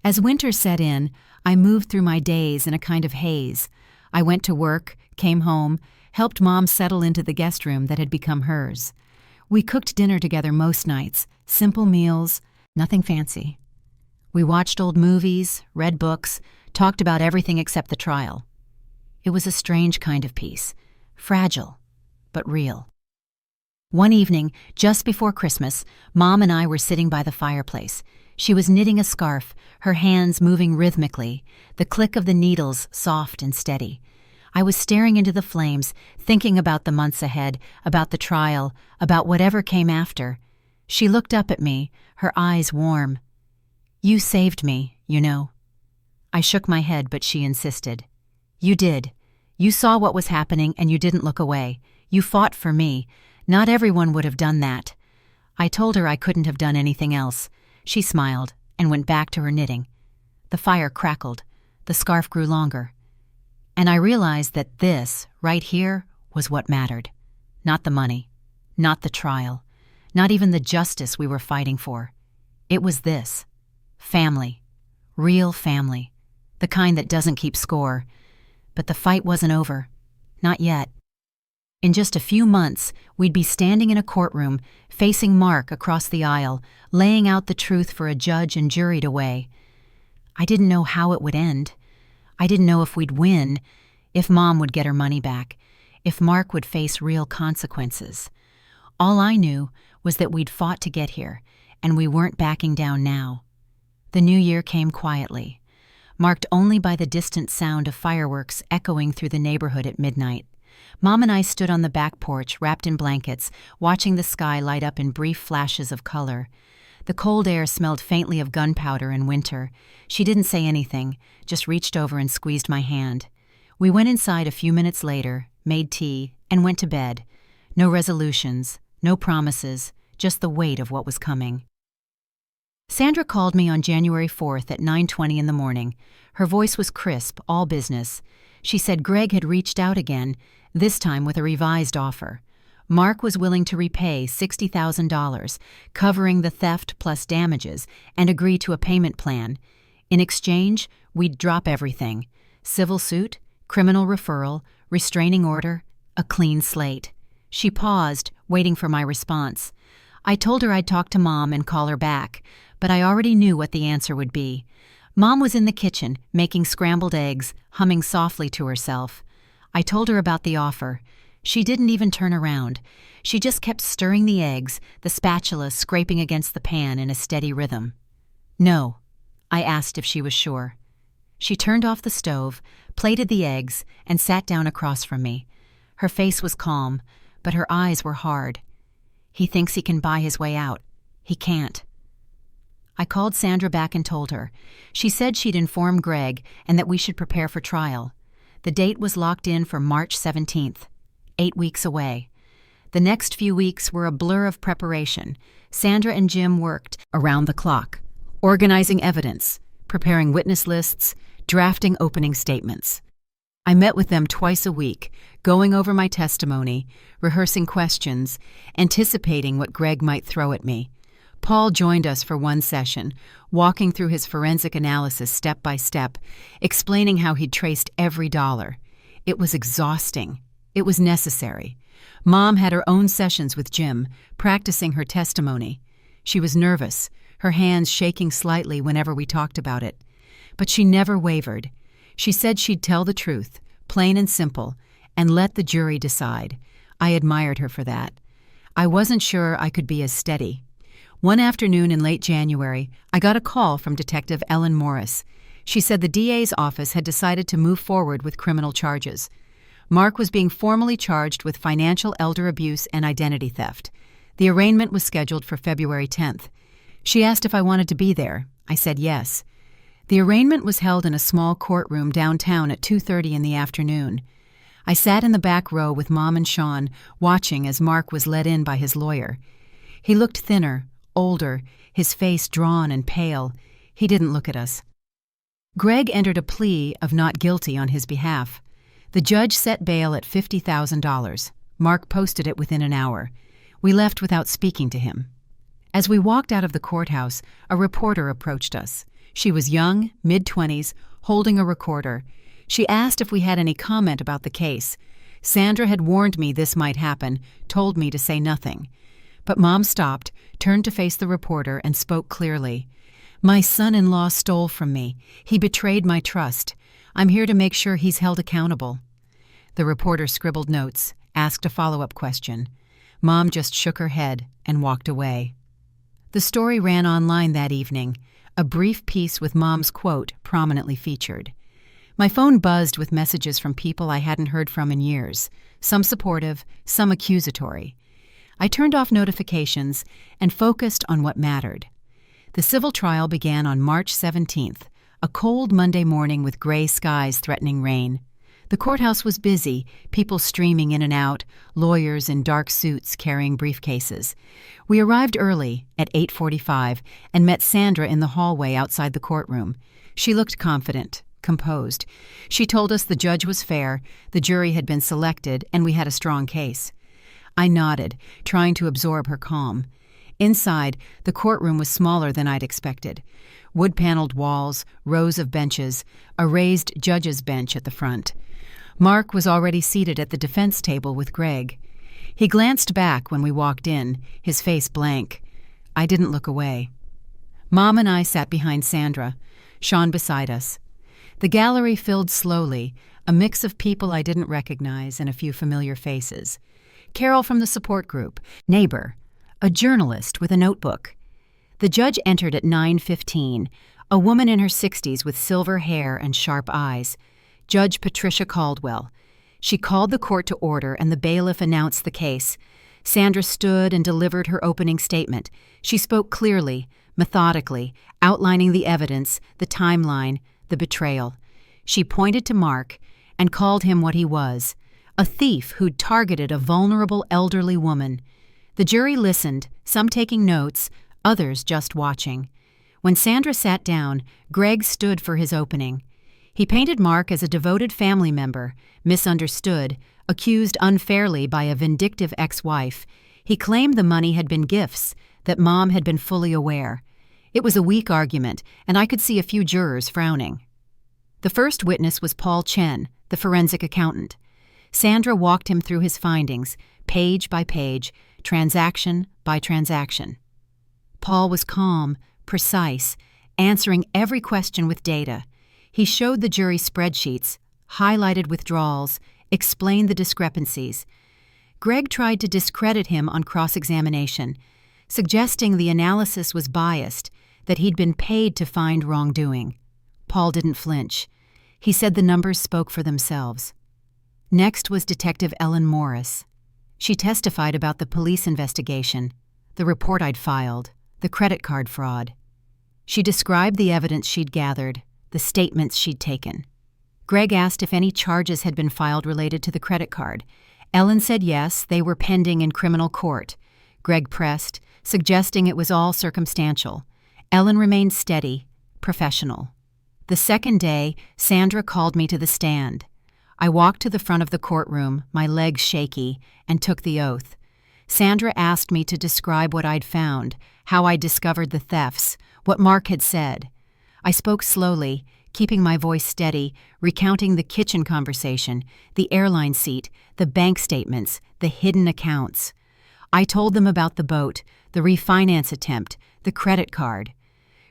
Speaker 1: As winter set in, I moved through my days in a kind of haze. I went to work, came home, helped Mom settle into the guest room that had become hers. We cooked dinner together most nights, simple meals, nothing fancy. We watched old movies, read books, talked about everything except the trial. It was a strange kind of peace, fragile, but real. One evening, just before Christmas, Mom and I were sitting by the fireplace. She was knitting a scarf, her hands moving rhythmically, the click of the needles soft and steady. I was staring into the flames, thinking about the months ahead, about the trial, about whatever came after. She looked up at me, her eyes warm. "You saved me, you know." I shook my head, but she insisted. "You did. You saw what was happening and you didn't look away. You fought for me. Not everyone would have done that." I told her I couldn't have done anything else. She smiled and went back to her knitting. The fire crackled. The scarf grew longer. And I realized that this, right here, was what mattered. Not the money. Not the trial. Not even the justice we were fighting for. It was this. Family. Real family. The kind that doesn't keep score. But the fight wasn't over. Not yet. In just a few months, we'd be standing in a courtroom, facing Mark across the aisle, laying out the truth for a judge and jury to weigh. I didn't know how it would end. I didn't know if we'd win, if Mom would get her money back, if Mark would face real consequences. All I knew was that we'd fought to get here, and we weren't backing down now. The new year came quietly, marked only by the distant sound of fireworks echoing through the neighborhood at midnight. Mom and I stood on the back porch, wrapped in blankets, watching the sky light up in brief flashes of color. The cold air smelled faintly of gunpowder and winter. She didn't say anything, just reached over and squeezed my hand. We went inside a few minutes later, made tea, and went to bed. No resolutions, no promises, just the weight of what was coming. Sandra called me on January 4th at 9:20 in the morning. Her voice was crisp, all business. She said Greg had reached out again, this time with a revised offer. Mark was willing to repay $60,000, covering the theft plus damages, and agree to a payment plan. In exchange, we'd drop everything: civil suit, criminal referral, restraining order, a clean slate. She paused, waiting for my response. I told her I'd talk to Mom and call her back, but I already knew what the answer would be. Mom was in the kitchen, making scrambled eggs, humming softly to herself. I told her about the offer. She didn't even turn around. She just kept stirring the eggs, the spatula scraping against the pan in a steady rhythm. "No," I asked if she was sure. She turned off the stove, plated the eggs, and sat down across from me. Her face was calm, but her eyes were hard. "He thinks he can buy his way out. He can't." I called Sandra back and told her. She said she'd inform Greg and that we should prepare for trial. The date was locked in for March 17th, 8 weeks away. The next few weeks were a blur of preparation. Sandra and Jim worked around the clock, organizing evidence, preparing witness lists, drafting opening statements. I met with them twice a week, going over my testimony, rehearsing questions, anticipating what Greg might throw at me. Paul joined us for one session, walking through his forensic analysis step by step, explaining how he'd traced every dollar. It was exhausting. It was necessary. Mom had her own sessions with Jim, practicing her testimony. She was nervous, her hands shaking slightly whenever we talked about it. But she never wavered. She said she'd tell the truth, plain and simple, and let the jury decide. I admired her for that. I wasn't sure I could be as steady. One afternoon in late January, I got a call from Detective Ellen Morris. She said the DA's office had decided to move forward with criminal charges. Mark was being formally charged with financial elder abuse and identity theft. The arraignment was scheduled for February 10th. She asked if I wanted to be there. I said yes. The arraignment was held in a small courtroom downtown at 2:30 in the afternoon. I sat in the back row with Mom and Sean, watching as Mark was led in by his lawyer. He looked thinner, older, his face drawn and pale. He didn't look at us. Greg entered a plea of not guilty on his behalf. The judge set bail at $50,000. Mark posted it within an hour. We left without speaking to him. As we walked out of the courthouse, a reporter approached us. She was young, mid-20s, holding a recorder. She asked if we had any comment about the case. Sandra had warned me this might happen, told me to say nothing. But Mom stopped, turned to face the reporter, and spoke clearly. "My son-in-law stole from me. He betrayed my trust. I'm here to make sure he's held accountable." The reporter scribbled notes, asked a follow-up question. Mom just shook her head and walked away. The story ran online that evening, a brief piece with Mom's quote prominently featured. My phone buzzed with messages from people I hadn't heard from in years, some supportive, some accusatory. I turned off notifications and focused on what mattered. The civil trial began on March 17th, a cold Monday morning with gray skies threatening rain. The courthouse was busy, people streaming in and out, lawyers in dark suits carrying briefcases. We arrived early, at 8:45, and met Sandra in the hallway outside the courtroom. She looked confident, composed. She told us the judge was fair, the jury had been selected, and we had a strong case. I nodded, trying to absorb her calm. Inside, the courtroom was smaller than I'd expected. Wood-paneled walls, rows of benches, a raised judge's bench at the front. Mark was already seated at the defense table with Greg. He glanced back when we walked in, his face blank. I didn't look away. Mom and I sat behind Sandra, Sean beside us. The gallery filled slowly, a mix of people I didn't recognize and a few familiar faces. Carol from the support group, neighbor, a journalist with a notebook. The judge entered at 9:15, a woman in her 60s with silver hair and sharp eyes. Judge Patricia Caldwell. She called the court to order and the bailiff announced the case. Sandra stood and delivered her opening statement. She spoke clearly, methodically, outlining the evidence, the timeline, the betrayal. She pointed to Mark and called him what he was, a thief who'd targeted a vulnerable elderly woman. The jury listened, some taking notes, others just watching. When Sandra sat down, Greg stood for his opening. He painted Mark as a devoted family member, misunderstood, accused unfairly by a vindictive ex-wife. He claimed the money had been gifts, that Mom had been fully aware. It was a weak argument, and I could see a few jurors frowning. The first witness was Paul Chen, the forensic accountant. Sandra walked him through his findings, page by page, transaction by transaction. Paul was calm, precise, answering every question with data. He showed the jury spreadsheets, highlighted withdrawals, explained the discrepancies. Greg tried to discredit him on cross-examination, suggesting the analysis was biased, that he'd been paid to find wrongdoing. Paul didn't flinch. He said the numbers spoke for themselves. Next was Detective Ellen Morris. She testified about the police investigation, the report I'd filed, the credit card fraud. She described the evidence she'd gathered, the statements she'd taken. Greg asked if any charges had been filed related to the credit card. Ellen said yes, they were pending in criminal court. Greg pressed, suggesting it was all circumstantial. Ellen remained steady, professional. The second day, Sandra called me to the stand. I walked to the front of the courtroom, my legs shaky, and took the oath. Sandra asked me to describe what I'd found, how I discovered the thefts, what Mark had said. I spoke slowly, keeping my voice steady, recounting the kitchen conversation, the airline seat, the bank statements, the hidden accounts. I told them about the boat, the refinance attempt, the credit card.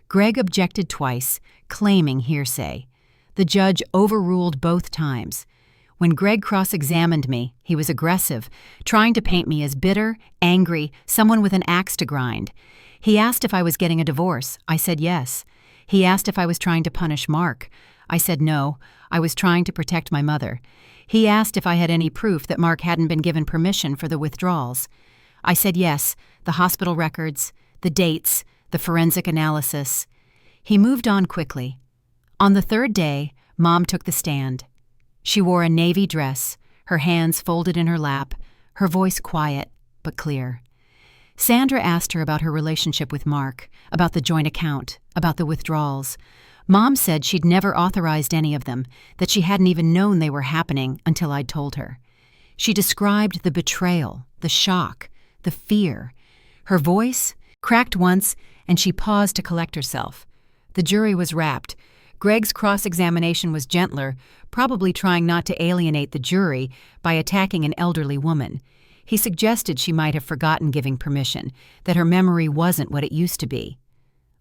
Speaker 1: Greg objected twice, claiming hearsay. The judge overruled both times. When Greg cross-examined me, he was aggressive, trying to paint me as bitter, angry, someone with an axe to grind. He asked if I was getting a divorce. I said yes. He asked if I was trying to punish Mark. I said no, I was trying to protect my mother. He asked if I had any proof that Mark hadn't been given permission for the withdrawals. I said yes, the hospital records, the dates, the forensic analysis. He moved on quickly. On the third day, Mom took the stand. She wore a navy dress, her hands folded in her lap, her voice quiet but clear. Sandra asked her about her relationship with Mark, about the joint account, about the withdrawals. Mom said she'd never authorized any of them, that she hadn't even known they were happening until I'd told her. She described the betrayal, the shock, the fear. Her voice cracked once, and she paused to collect herself. The jury was rapt. Greg's cross-examination was gentler, probably trying not to alienate the jury by attacking an elderly woman. He suggested she might have forgotten giving permission, that her memory wasn't what it used to be.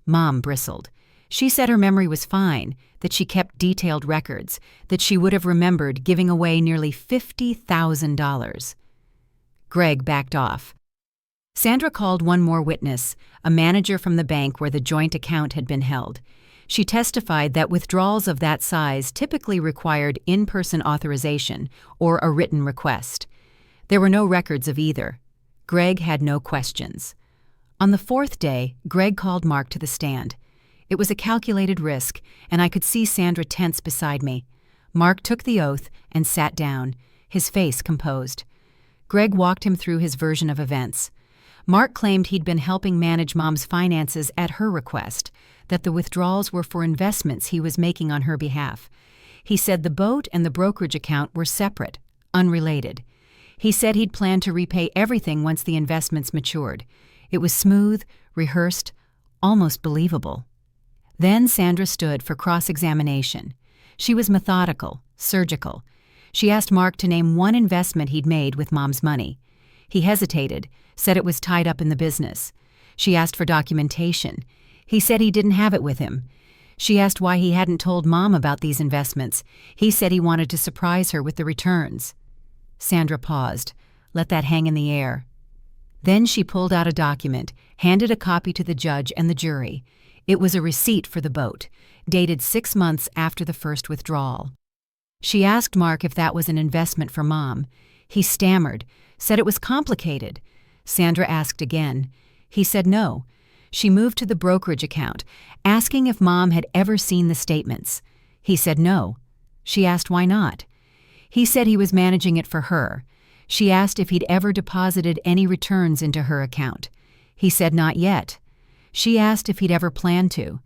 Speaker 1: Mom bristled. She said her memory was fine, that she kept detailed records, that she would have remembered giving away nearly $50,000. Greg backed off. Sandra called one more witness, a manager from the bank where the joint account had been held. She testified that withdrawals of that size typically required in-person authorization or a written request. There were no records of either. Greg had no questions. On the fourth day, Greg called Mark to the stand. It was a calculated risk, and I could see Sandra tense beside me. Mark took the oath and sat down, his face composed. Greg walked him through his version of events. Mark claimed he'd been helping manage Mom's finances at her request, that the withdrawals were for investments he was making on her behalf. He said the boat and the brokerage account were separate, unrelated. He said he'd planned to repay everything once the investments matured. It was smooth, rehearsed, almost believable. Then Sandra stood for cross-examination. She was methodical, surgical. She asked Mark to name one investment he'd made with Mom's money. He hesitated, said it was tied up in the business. She asked for documentation. He said he didn't have it with him. She asked why he hadn't told Mom about these investments. He said he wanted to surprise her with the returns. Sandra paused, let that hang in the air. Then she pulled out a document, handed a copy to the judge and the jury. It was a receipt for the boat, dated 6 months after the first withdrawal. She asked Mark if that was an investment for Mom. He stammered, said it was complicated. Sandra asked again. He said no. She moved to the brokerage account, asking if Mom had ever seen the statements. He said no. She asked why not. He said he was managing it for her. She asked if he'd ever deposited any returns into her account. He said not yet. She asked if he'd ever planned to.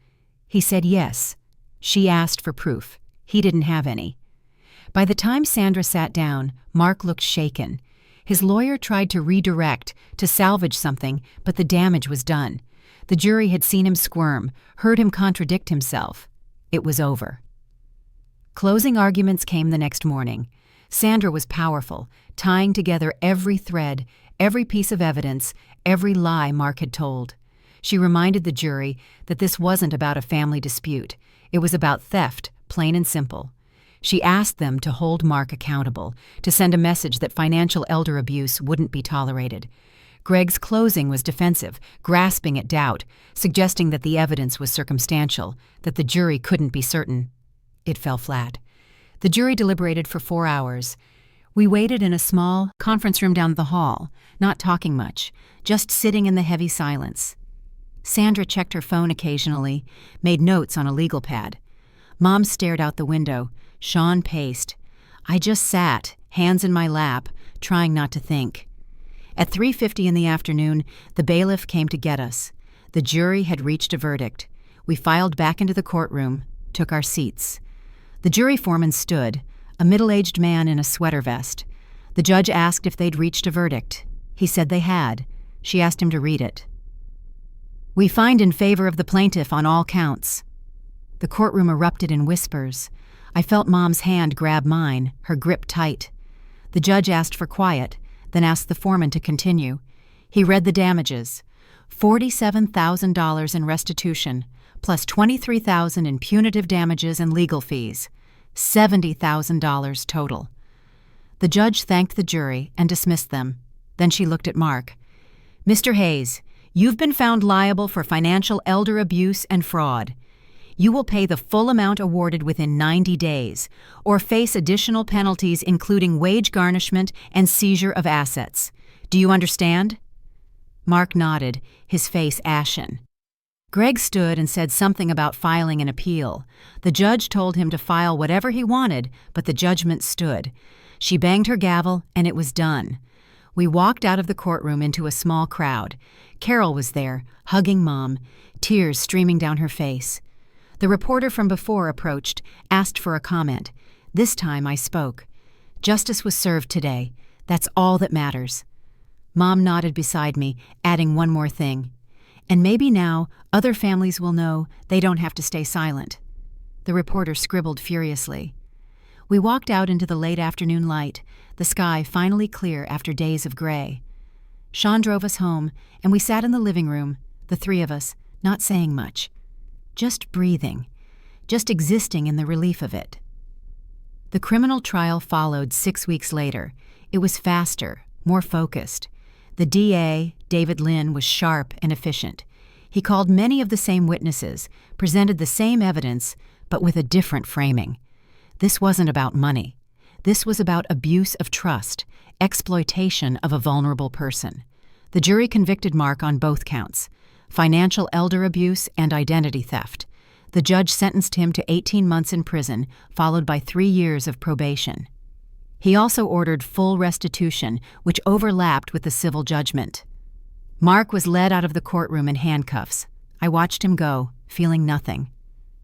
Speaker 1: He said yes. She asked for proof. He didn't have any. By the time Sandra sat down, Mark looked shaken. His lawyer tried to redirect, to salvage something, but the damage was done. The jury had seen him squirm, heard him contradict himself. It was over. Closing arguments came the next morning. Sandra was powerful, tying together every thread, every piece of evidence, every lie Mark had told. She reminded the jury that this wasn't about a family dispute. It was about theft, plain and simple. She asked them to hold Mark accountable, to send a message that financial elder abuse wouldn't be tolerated. Greg's closing was defensive, grasping at doubt, suggesting that the evidence was circumstantial, that the jury couldn't be certain. It fell flat. The jury deliberated for 4 hours. We waited in a small conference room down the hall, not talking much, just sitting in the heavy silence. Sandra checked her phone occasionally, made notes on a legal pad. Mom stared out the window. Sean paced. I just sat, hands in my lap, trying not to think. At 3:50 in the afternoon, the bailiff came to get us. The jury had reached a verdict. We filed back into the courtroom, took our seats. The jury foreman stood, a middle-aged man in a sweater vest. The judge asked if they'd reached a verdict. He said they had. She asked him to read it. We find in favor of the plaintiff on all counts. The courtroom erupted in whispers. I felt Mom's hand grab mine, her grip tight. The judge asked for quiet, then asked the foreman to continue. He read the damages. $47,000 in restitution, plus $23,000 in punitive damages and legal fees. $70,000 total. The judge thanked the jury and dismissed them. Then she looked at Mark. Mr. Hayes, you've been found liable for financial elder abuse and fraud. You will pay the full amount awarded within 90 days, or face additional penalties including wage garnishment and seizure of assets. Do you understand? Mark nodded, his face ashen. Greg stood and said something about filing an appeal. The judge told him to file whatever he wanted, but the judgment stood. She banged her gavel, and it was done. We walked out of the courtroom into a small crowd. Carol was there, hugging Mom, tears streaming down her face. The reporter from before approached, asked for a comment. This time I spoke. Justice was served today. That's all that matters. Mom nodded beside me, adding one more thing. And maybe now other families will know they don't have to stay silent. The reporter scribbled furiously. We walked out into the late afternoon light, the sky finally clear after days of gray. Sean drove us home, and we sat in the living room, the three of us, not saying much. Just breathing, just existing in the relief of it. The criminal trial followed 6 weeks later. It was faster, more focused. The DA, David Lynn was sharp and efficient. He called many of the same witnesses, presented the same evidence, but with a different framing. This wasn't about money. This was about abuse of trust, exploitation of a vulnerable person. The jury convicted Mark on both counts: financial elder abuse and identity theft. The judge sentenced him to 18 months in prison, followed by 3 years of probation. He also ordered full restitution, which overlapped with the civil judgment. Mark was led out of the courtroom in handcuffs. I watched him go, feeling nothing.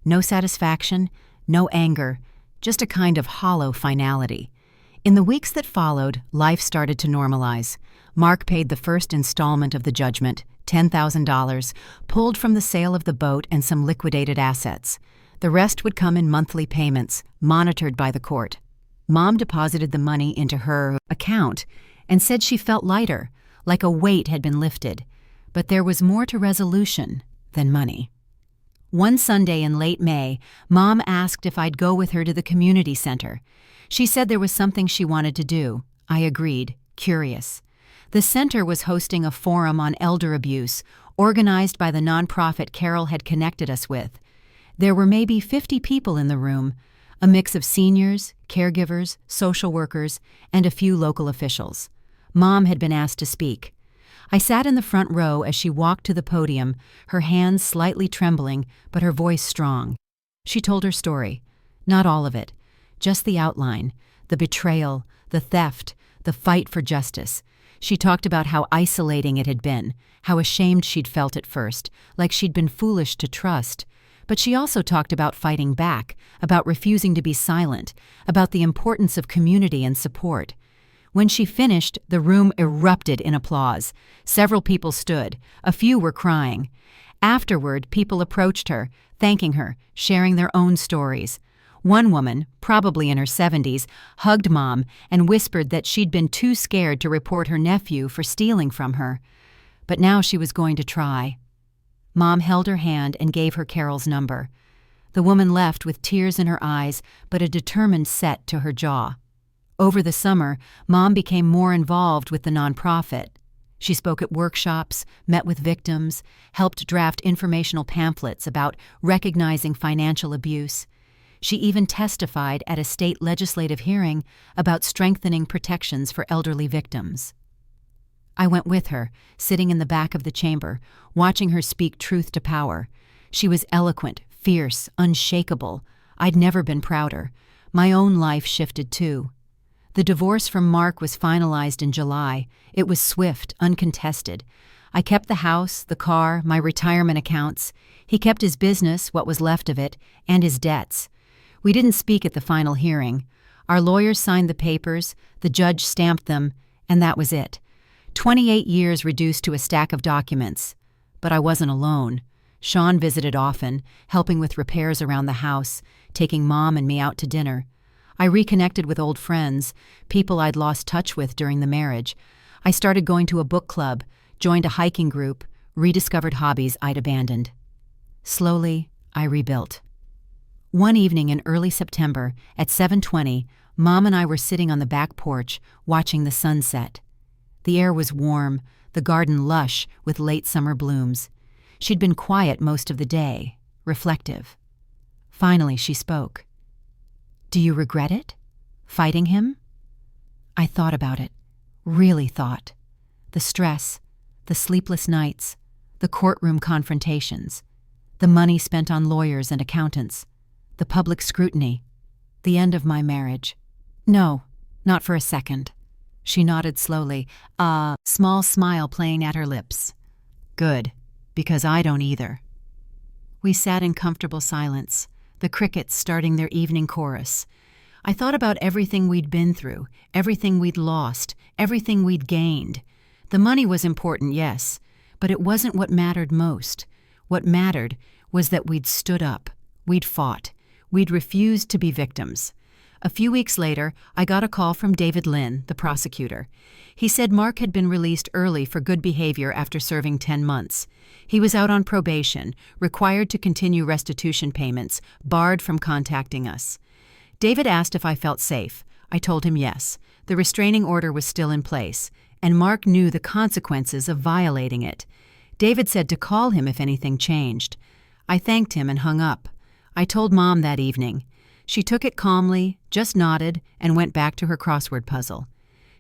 Speaker 1: No satisfaction, no anger, just a kind of hollow finality. In the weeks that followed, life started to normalize. Mark paid the first installment of the judgment, $10,000, pulled from the sale of the boat and some liquidated assets. The rest would come in monthly payments, monitored by the court. Mom deposited the money into her account and said she felt lighter, like a weight had been lifted. But there was more to resolution than money. One Sunday in late May, Mom asked if I'd go with her to the community center. She said there was something she wanted to do. I agreed, curious. The center was hosting a forum on elder abuse, organized by the nonprofit Carol had connected us with. There were maybe 50 people in the room, a mix of seniors, caregivers, social workers, and a few local officials. Mom had been asked to speak. I sat in the front row as she walked to the podium, her hands slightly trembling, but her voice strong. She told her story. Not all of it, just the outline, the betrayal, the theft, the fight for justice. She talked about how isolating it had been, how ashamed she'd felt at first, like she'd been foolish to trust. But she also talked about fighting back, about refusing to be silent, about the importance of community and support. When she finished, the room erupted in applause. Several people stood. A few were crying. Afterward, people approached her, thanking her, sharing their own stories. One woman, probably in her 70s, hugged Mom and whispered that she'd been too scared to report her nephew for stealing from her. But now she was going to try. Mom held her hand and gave her Carol's number. The woman left with tears in her eyes, but a determined set to her jaw. Over the summer, Mom became more involved with the nonprofit. She spoke at workshops, met with victims, helped draft informational pamphlets about recognizing financial abuse. She even testified at a state legislative hearing about strengthening protections for elderly victims. I went with her, sitting in the back of the chamber, watching her speak truth to power. She was eloquent, fierce, unshakable. I'd never been prouder. My own life shifted too. The divorce from Mark was finalized in July. It was swift, uncontested. I kept the house, the car, my retirement accounts. He kept his business, what was left of it, and his debts. We didn't speak at the final hearing. Our lawyers signed the papers, the judge stamped them, and that was it. 28 years reduced to a stack of documents. But I wasn't alone. Sean visited often, helping with repairs around the house, taking Mom and me out to dinner. I reconnected with old friends, people I'd lost touch with during the marriage. I started going to a book club, joined a hiking group, rediscovered hobbies I'd abandoned. Slowly, I rebuilt. One evening in early September, at 7:20, Mom and I were sitting on the back porch, watching the sunset. The air was warm, the garden lush with late summer blooms. She'd been quiet most of the day, reflective. Finally, she spoke. "Do you regret it? Fighting him?" I thought about it, really thought. The stress, the sleepless nights, the courtroom confrontations, the money spent on lawyers and accountants, the public scrutiny, the end of my marriage. No, not for a second. She nodded slowly, a small smile playing at her lips. Good, because I don't either. We sat in comfortable silence, the crickets starting their evening chorus. I thought about everything we'd been through, everything we'd lost, everything we'd gained. The money was important, yes, but it wasn't what mattered most. What mattered was that we'd stood up, we'd fought, we'd refused to be victims. A few weeks later, I got a call from David Lynn, the prosecutor. He said Mark had been released early for good behavior after serving 10 months. He was out on probation, required to continue restitution payments, barred from contacting us. David asked if I felt safe. I told him yes. The restraining order was still in place. and Mark knew the consequences of violating it. David said to call him if anything changed. I thanked him and hung up. I told Mom that evening. She took it calmly, just nodded, and went back to her crossword puzzle.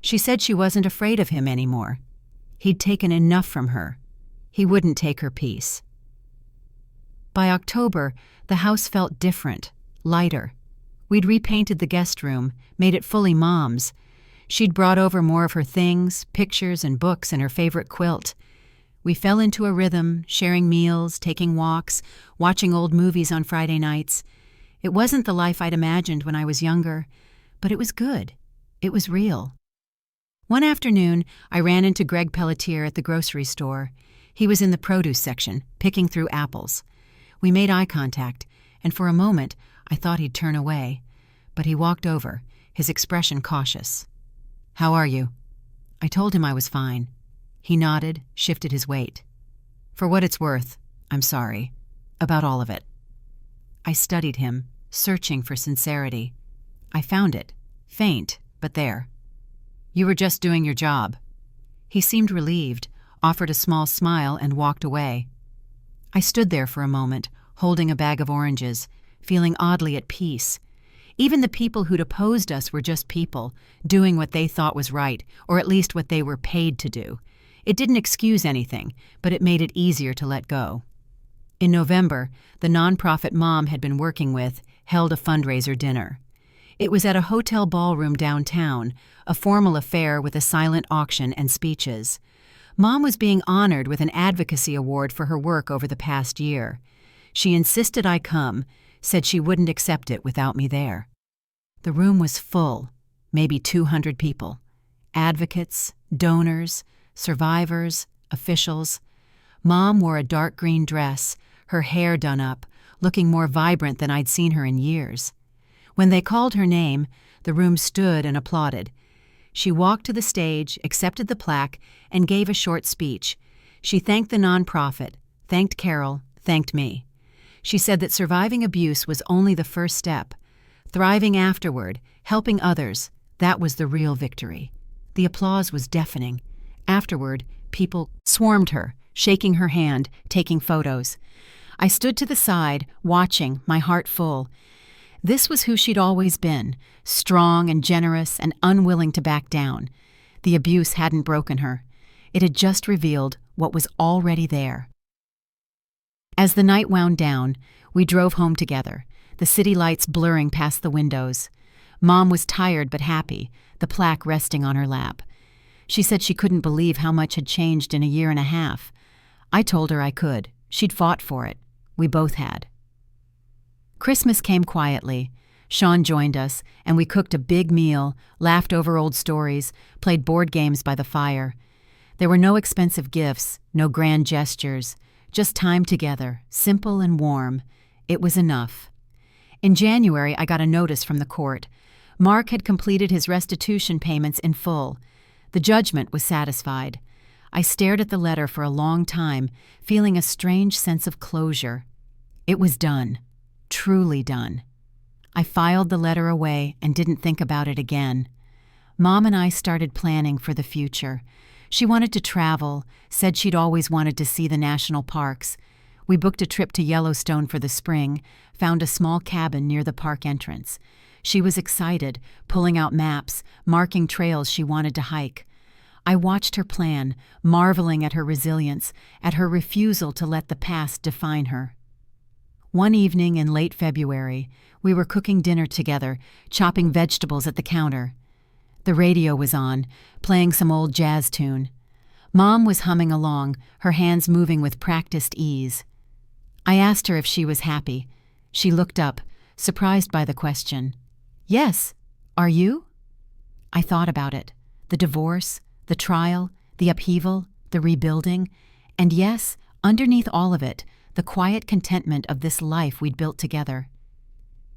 Speaker 1: She said she wasn't afraid of him anymore. He'd taken enough from her. He wouldn't take her peace. By October, the house felt different, lighter. We'd repainted the guest room, made it fully Mom's. She'd brought over more of her things, pictures and books and her favorite quilt. We fell into a rhythm, sharing meals, taking walks, watching old movies on Friday nights. It wasn't the life I'd imagined when I was younger, but it was good. It was real. One afternoon, I ran into Greg Pelletier at the grocery store. He was in the produce section, picking through apples. We made eye contact, and for a moment, I thought he'd turn away. But he walked over, his expression cautious. "How are you?" I told him I was fine. He nodded, shifted his weight. "For what it's worth, I'm sorry. About all of it." I studied him, searching for sincerity. I found it. Faint, but there. "You were just doing your job." He seemed relieved, offered a small smile, and walked away. I stood there for a moment, holding a bag of oranges, feeling oddly at peace. Even the people who'd opposed us were just people, doing what they thought was right, or at least what they were paid to do. It didn't excuse anything, but it made it easier to let go. In November, the nonprofit Mom had been working with held a fundraiser dinner. It was at a hotel ballroom downtown, a formal affair with a silent auction and speeches. Mom was being honored with an advocacy award for her work over the past year. She insisted I come, said she wouldn't accept it without me there. The room was full, maybe 200 people. Advocates, donors, survivors, officials. Mom wore a dark green dress, her hair done up, looking more vibrant than I'd seen her in years. When they called her name, the room stood and applauded. She walked to the stage, accepted the plaque, and gave a short speech. She thanked the nonprofit, thanked Carol, thanked me. She said that surviving abuse was only the first step. Thriving afterward, helping others, that was the real victory. The applause was deafening. Afterward, people swarmed her, shaking her hand, taking photos. I stood to the side, watching, my heart full. This was who she'd always been, strong and generous and unwilling to back down. The abuse hadn't broken her. It had just revealed what was already there. As the night wound down, we drove home together, the city lights blurring past the windows. Mom was tired but happy, the plaque resting on her lap. She said she couldn't believe how much had changed in a year and a half. I told her I could. She'd fought for it. We both had. Christmas came quietly. Sean joined us, and we cooked a big meal, laughed over old stories, played board games by the fire. There were no expensive gifts, no grand gestures, just time together, simple and warm. It was enough. In January, I got a notice from the court. Mark had completed his restitution payments in full. The judgment was satisfied. I stared at the letter for a long time, feeling a strange sense of closure. It was done. Truly done. I filed the letter away and didn't think about it again. Mom and I started planning for the future. She wanted to travel, said she'd always wanted to see the national parks. We booked a trip to Yellowstone for the spring, found a small cabin near the park entrance. She was excited, pulling out maps, marking trails she wanted to hike. I watched her plan, marveling at her resilience, at her refusal to let the past define her. One evening in late February, we were cooking dinner together, chopping vegetables at the counter. The radio was on, playing some old jazz tune. Mom was humming along, her hands moving with practiced ease. I asked her if she was happy. She looked up, surprised by the question. "Yes. Are you?" I thought about it. The divorce, the trial, the upheaval, the rebuilding, and yes, underneath all of it, the quiet contentment of this life we'd built together.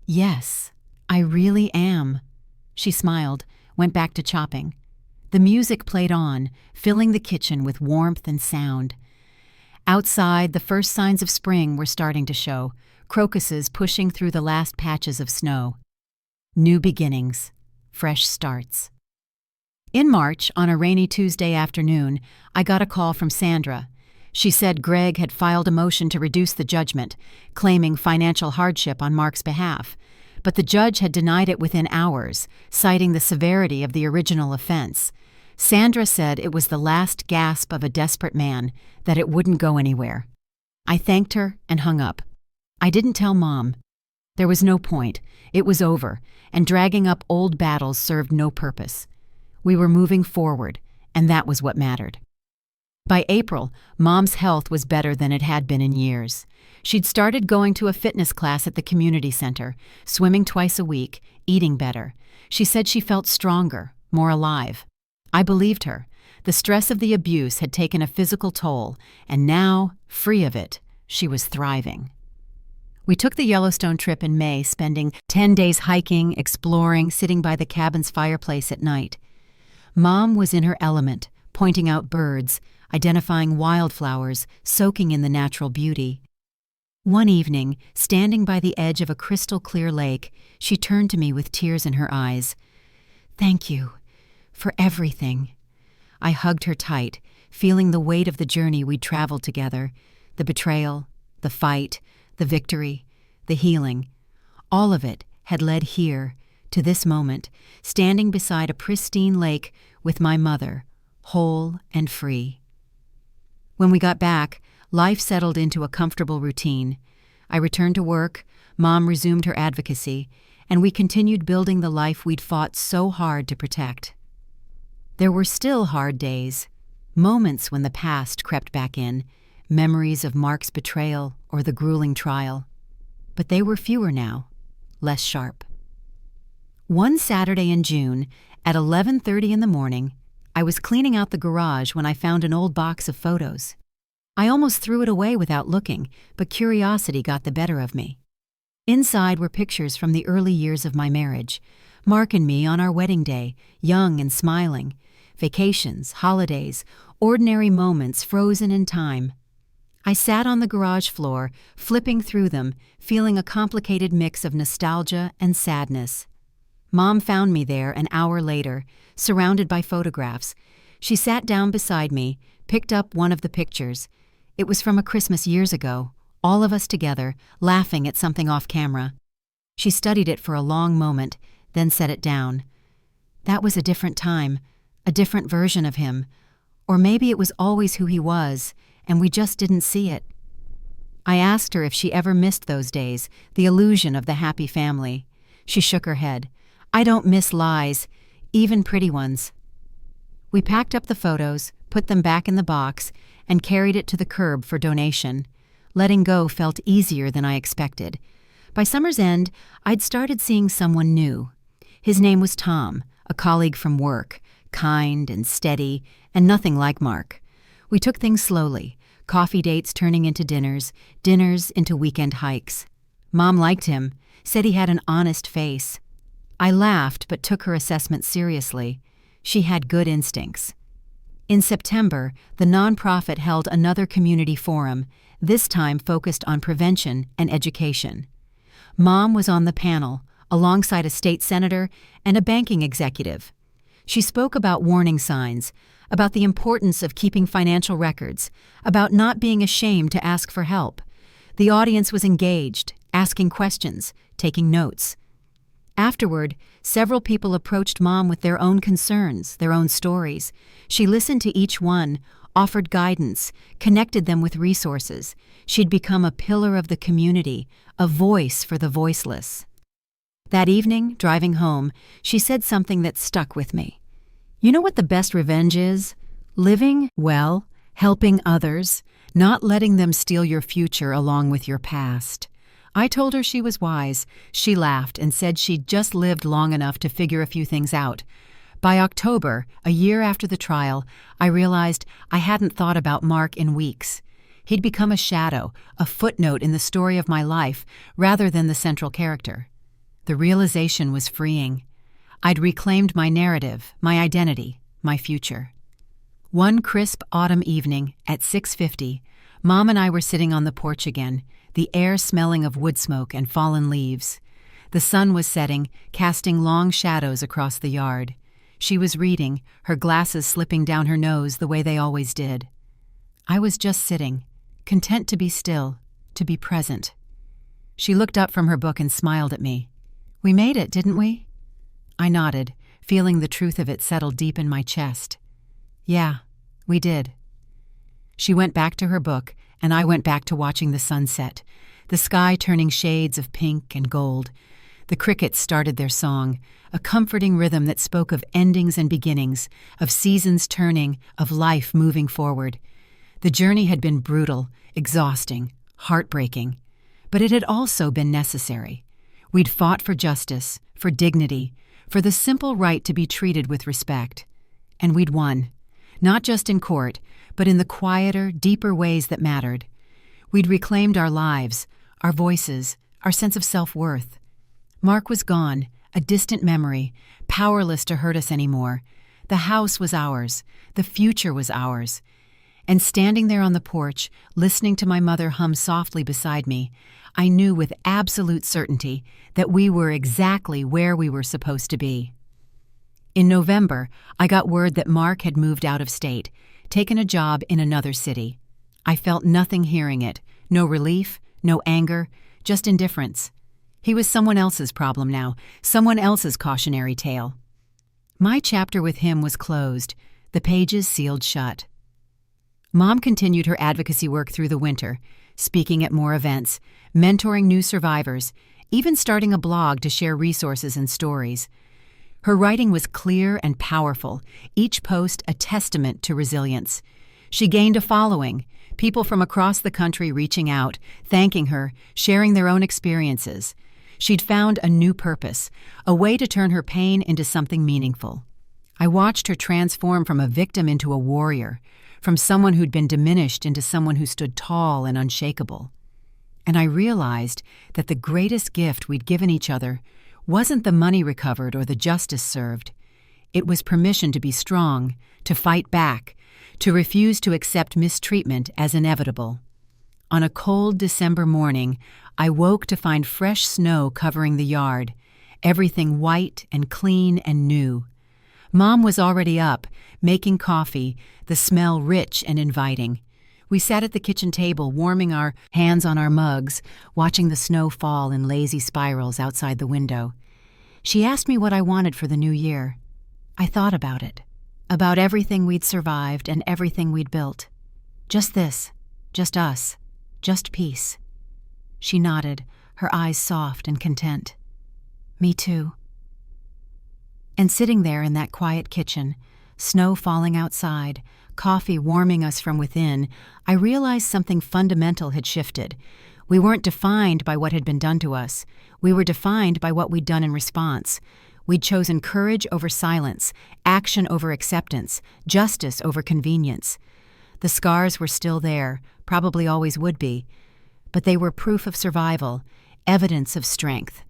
Speaker 1: "Yes, I really am." She smiled, went back to chopping. The music played on, filling the kitchen with warmth and sound. Outside, the first signs of spring were starting to show, crocuses pushing through the last patches of snow. New beginnings, fresh starts. In March, on a rainy Tuesday afternoon, I got a call from Sandra. She said Greg had filed a motion to reduce the judgment, claiming financial hardship on Mark's behalf. But the judge had denied it within hours, citing the severity of the original offense. Sandra said it was the last gasp of a desperate man, that it wouldn't go anywhere. I thanked her and hung up. I didn't tell Mom. There was no point. It was over, and dragging up old battles served no purpose. We were moving forward, and that was what mattered. By April, Mom's health was better than it had been in years. She'd started going to a fitness class at the community center, swimming twice a week, eating better. She said she felt stronger, more alive. I believed her. The stress of the abuse had taken a physical toll, and now, free of it, she was thriving. We took the Yellowstone trip in May, spending 10 days hiking, exploring, sitting by the cabin's fireplace at night. Mom was in her element, pointing out birds, identifying wildflowers, soaking in the natural beauty. One evening, standing by the edge of a crystal-clear lake, she turned to me with tears in her eyes. "Thank you for everything." I hugged her tight, feeling the weight of the journey we'd traveled together, the betrayal, the fight, the victory, the healing. All of it had led here, to this moment, standing beside a pristine lake with my mother, whole and free. When we got back, life settled into a comfortable routine. I returned to work, Mom resumed her advocacy, and we continued building the life we'd fought so hard to protect. There were still hard days, moments when the past crept back in, memories of Mark's betrayal or the grueling trial. But they were fewer now, less sharp. One Saturday in June, at 11:30 in the morning, I was cleaning out the garage when I found an old box of photos. I almost threw it away without looking, but curiosity got the better of me. Inside were pictures from the early years of my marriage, Mark and me on our wedding day, young and smiling, vacations, holidays, ordinary moments frozen in time. I sat on the garage floor, flipping through them, feeling a complicated mix of nostalgia and sadness. Mom found me there an hour later, surrounded by photographs. She sat down beside me, picked up one of the pictures. It was from a Christmas years ago, all of us together, laughing at something off camera. She studied it for a long moment, then set it down. That was a different time, a different version of him. Or maybe it was always who he was, and we just didn't see it. I asked her if she ever missed those days, the illusion of the happy family. She shook her head. "I don't miss lies, even pretty ones." We packed up the photos, put them back in the box, and carried it to the curb for donation. Letting go felt easier than I expected. By summer's end, I'd started seeing someone new. His name was Tom, a colleague from work, kind and steady, and nothing like Mark. We took things slowly, coffee dates turning into dinners, dinners into weekend hikes. Mom liked him, said he had an honest face. I laughed but took her assessment seriously. She had good instincts. In September, the nonprofit held another community forum, this time focused on prevention and education. Mom was on the panel, alongside a state senator and a banking executive. She spoke about warning signs, about the importance of keeping financial records, about not being ashamed to ask for help. The audience was engaged, asking questions, taking notes. Afterward, several people approached Mom with their own concerns, their own stories. She listened to each one, offered guidance, connected them with resources. She'd become a pillar of the community, a voice for the voiceless. That evening, driving home, she said something that stuck with me. "You know what the best revenge is? Living well, helping others, not letting them steal your future along with your past." I told her she was wise. She laughed and said she'd just lived long enough to figure a few things out. By October, a year after the trial, I realized I hadn't thought about Mark in weeks. He'd become a shadow, a footnote in the story of my life, rather than the central character. The realization was freeing. I'd reclaimed my narrative, my identity, my future. One crisp autumn evening at 6:50, Mom and I were sitting on the porch again, the air smelling of wood smoke and fallen leaves. The sun was setting, casting long shadows across the yard. She was reading, her glasses slipping down her nose the way they always did. I was just sitting, content to be still, to be present. She looked up from her book and smiled at me. "We made it, didn't we?" I nodded, feeling the truth of it settle deep in my chest. "Yeah, we did." She went back to her book, and I went back to watching the sunset, the sky turning shades of pink and gold. The crickets started their song, a comforting rhythm that spoke of endings and beginnings, of seasons turning, of life moving forward. The journey had been brutal, exhausting, heartbreaking, but it had also been necessary. We'd fought for justice, for dignity, for the simple right to be treated with respect. And we'd won, not just in court, but in the quieter, deeper ways that mattered. We'd reclaimed our lives, our voices, our sense of self-worth. Mark was gone, a distant memory, powerless to hurt us anymore. The house was ours. The future was ours. And standing there on the porch, listening to my mother hum softly beside me, I knew with absolute certainty that we were exactly where we were supposed to be. In November, I got word that Mark had moved out of state, taken a job in another city. I felt nothing hearing it, no relief, no anger, just indifference. He was someone else's problem now, someone else's cautionary tale. My chapter with him was closed, the pages sealed shut. Mom continued her advocacy work through the winter, speaking at more events, mentoring new survivors, even starting a blog to share resources and stories. Her writing was clear and powerful, each post a testament to resilience. She gained a following, people from across the country reaching out, thanking her, sharing their own experiences. She'd found a new purpose, a way to turn her pain into something meaningful. I watched her transform from a victim into a warrior, from someone who'd been diminished into someone who stood tall and unshakable. And I realized that the greatest gift we'd given each other wasn't the money recovered or the justice served. It was permission to be strong, to fight back, to refuse to accept mistreatment as inevitable. On a cold December morning, I woke to find fresh snow covering the yard, everything white and clean and new. Mom was already up, making coffee, the smell rich and inviting. We sat at the kitchen table, warming our hands on our mugs, watching the snow fall in lazy spirals outside the window. She asked me what I wanted for the new year. I thought about it, about everything we'd survived and everything we'd built. Just this, just us, just peace. She nodded, her eyes soft and content. Me too. And sitting there in that quiet kitchen, snow falling outside, coffee warming us from within, I realized something fundamental had shifted. We weren't defined by what had been done to us. We were defined by what we'd done in response. We'd chosen courage over silence, action over acceptance, justice over convenience. The scars were still there, probably always would be, but they were proof of survival, evidence of strength.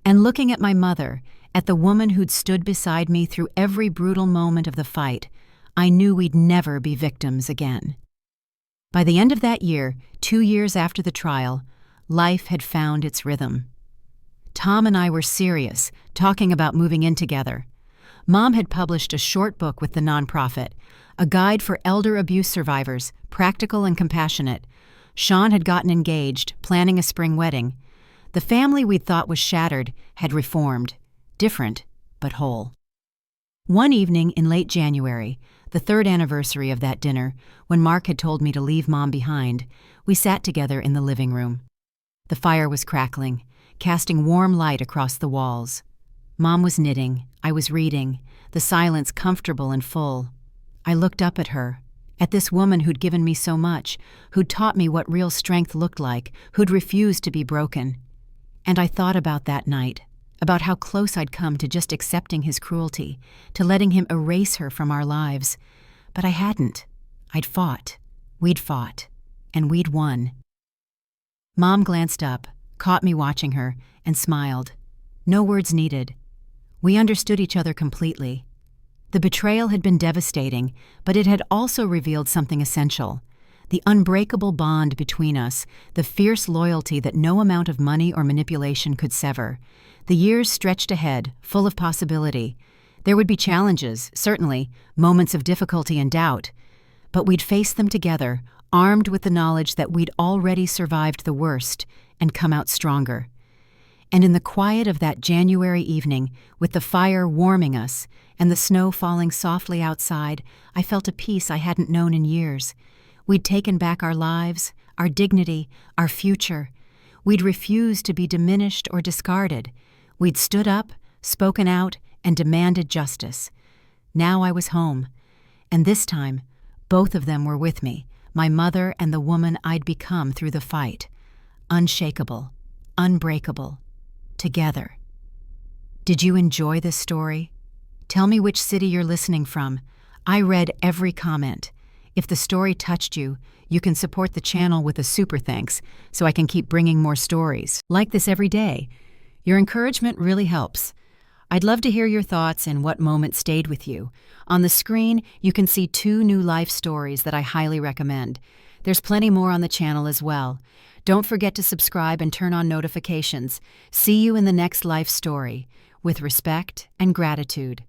Speaker 1: And looking at my mother, at the woman who'd stood beside me through every brutal moment of the fight, I knew we'd never be victims again. By the end of that year, 2 years after the trial, life had found its rhythm. Tom and I were serious, talking about moving in together. Mom had published a short book with the nonprofit, a guide for elder abuse survivors, practical and compassionate. Sean had gotten engaged, planning a spring wedding. The family we'd thought was shattered had reformed, different but whole. One evening in late January, the 3rd anniversary of that dinner, when Mark had told me to leave Mom behind, we sat together in the living room. The fire was crackling, casting warm light across the walls. Mom was knitting, I was reading, the silence comfortable and full. I looked up at her, at this woman who'd given me so much, who'd taught me what real strength looked like, who'd refused to be broken. And I thought about that night, about how close I'd come to just accepting his cruelty, to letting him erase her from our lives. But I hadn't. I'd fought. We'd fought. And we'd won. Mom glanced up, caught me watching her, and smiled. No words needed. We understood each other completely. The betrayal had been devastating, but it had also revealed something essential. The unbreakable bond between us, the fierce loyalty that no amount of money or manipulation could sever. The years stretched ahead, full of possibility. There would be challenges, certainly, moments of difficulty and doubt, but we'd face them together, armed with the knowledge that we'd already survived the worst and come out stronger. And in the quiet of that January evening, with the fire warming us and the snow falling softly outside, I felt a peace I hadn't known in years. We'd taken back our lives, our dignity, our future. We'd refused to be diminished or discarded. We'd stood up, spoken out, and demanded justice. Now I was home, and this time, both of them were with me, my mother and the woman I'd become through the fight. Unshakable, unbreakable, together. Did you enjoy this story? Tell me which city you're listening from. I read every comment. If the story touched you, you can support the channel with a super thanks so I can keep bringing more stories like this every day. Your encouragement really helps. I'd love to hear your thoughts and what moment stayed with you. On the screen, you can see 2 new life stories that I highly recommend. There's plenty more on the channel as well. Don't forget to subscribe and turn on notifications. See you in the next life story. With respect and gratitude.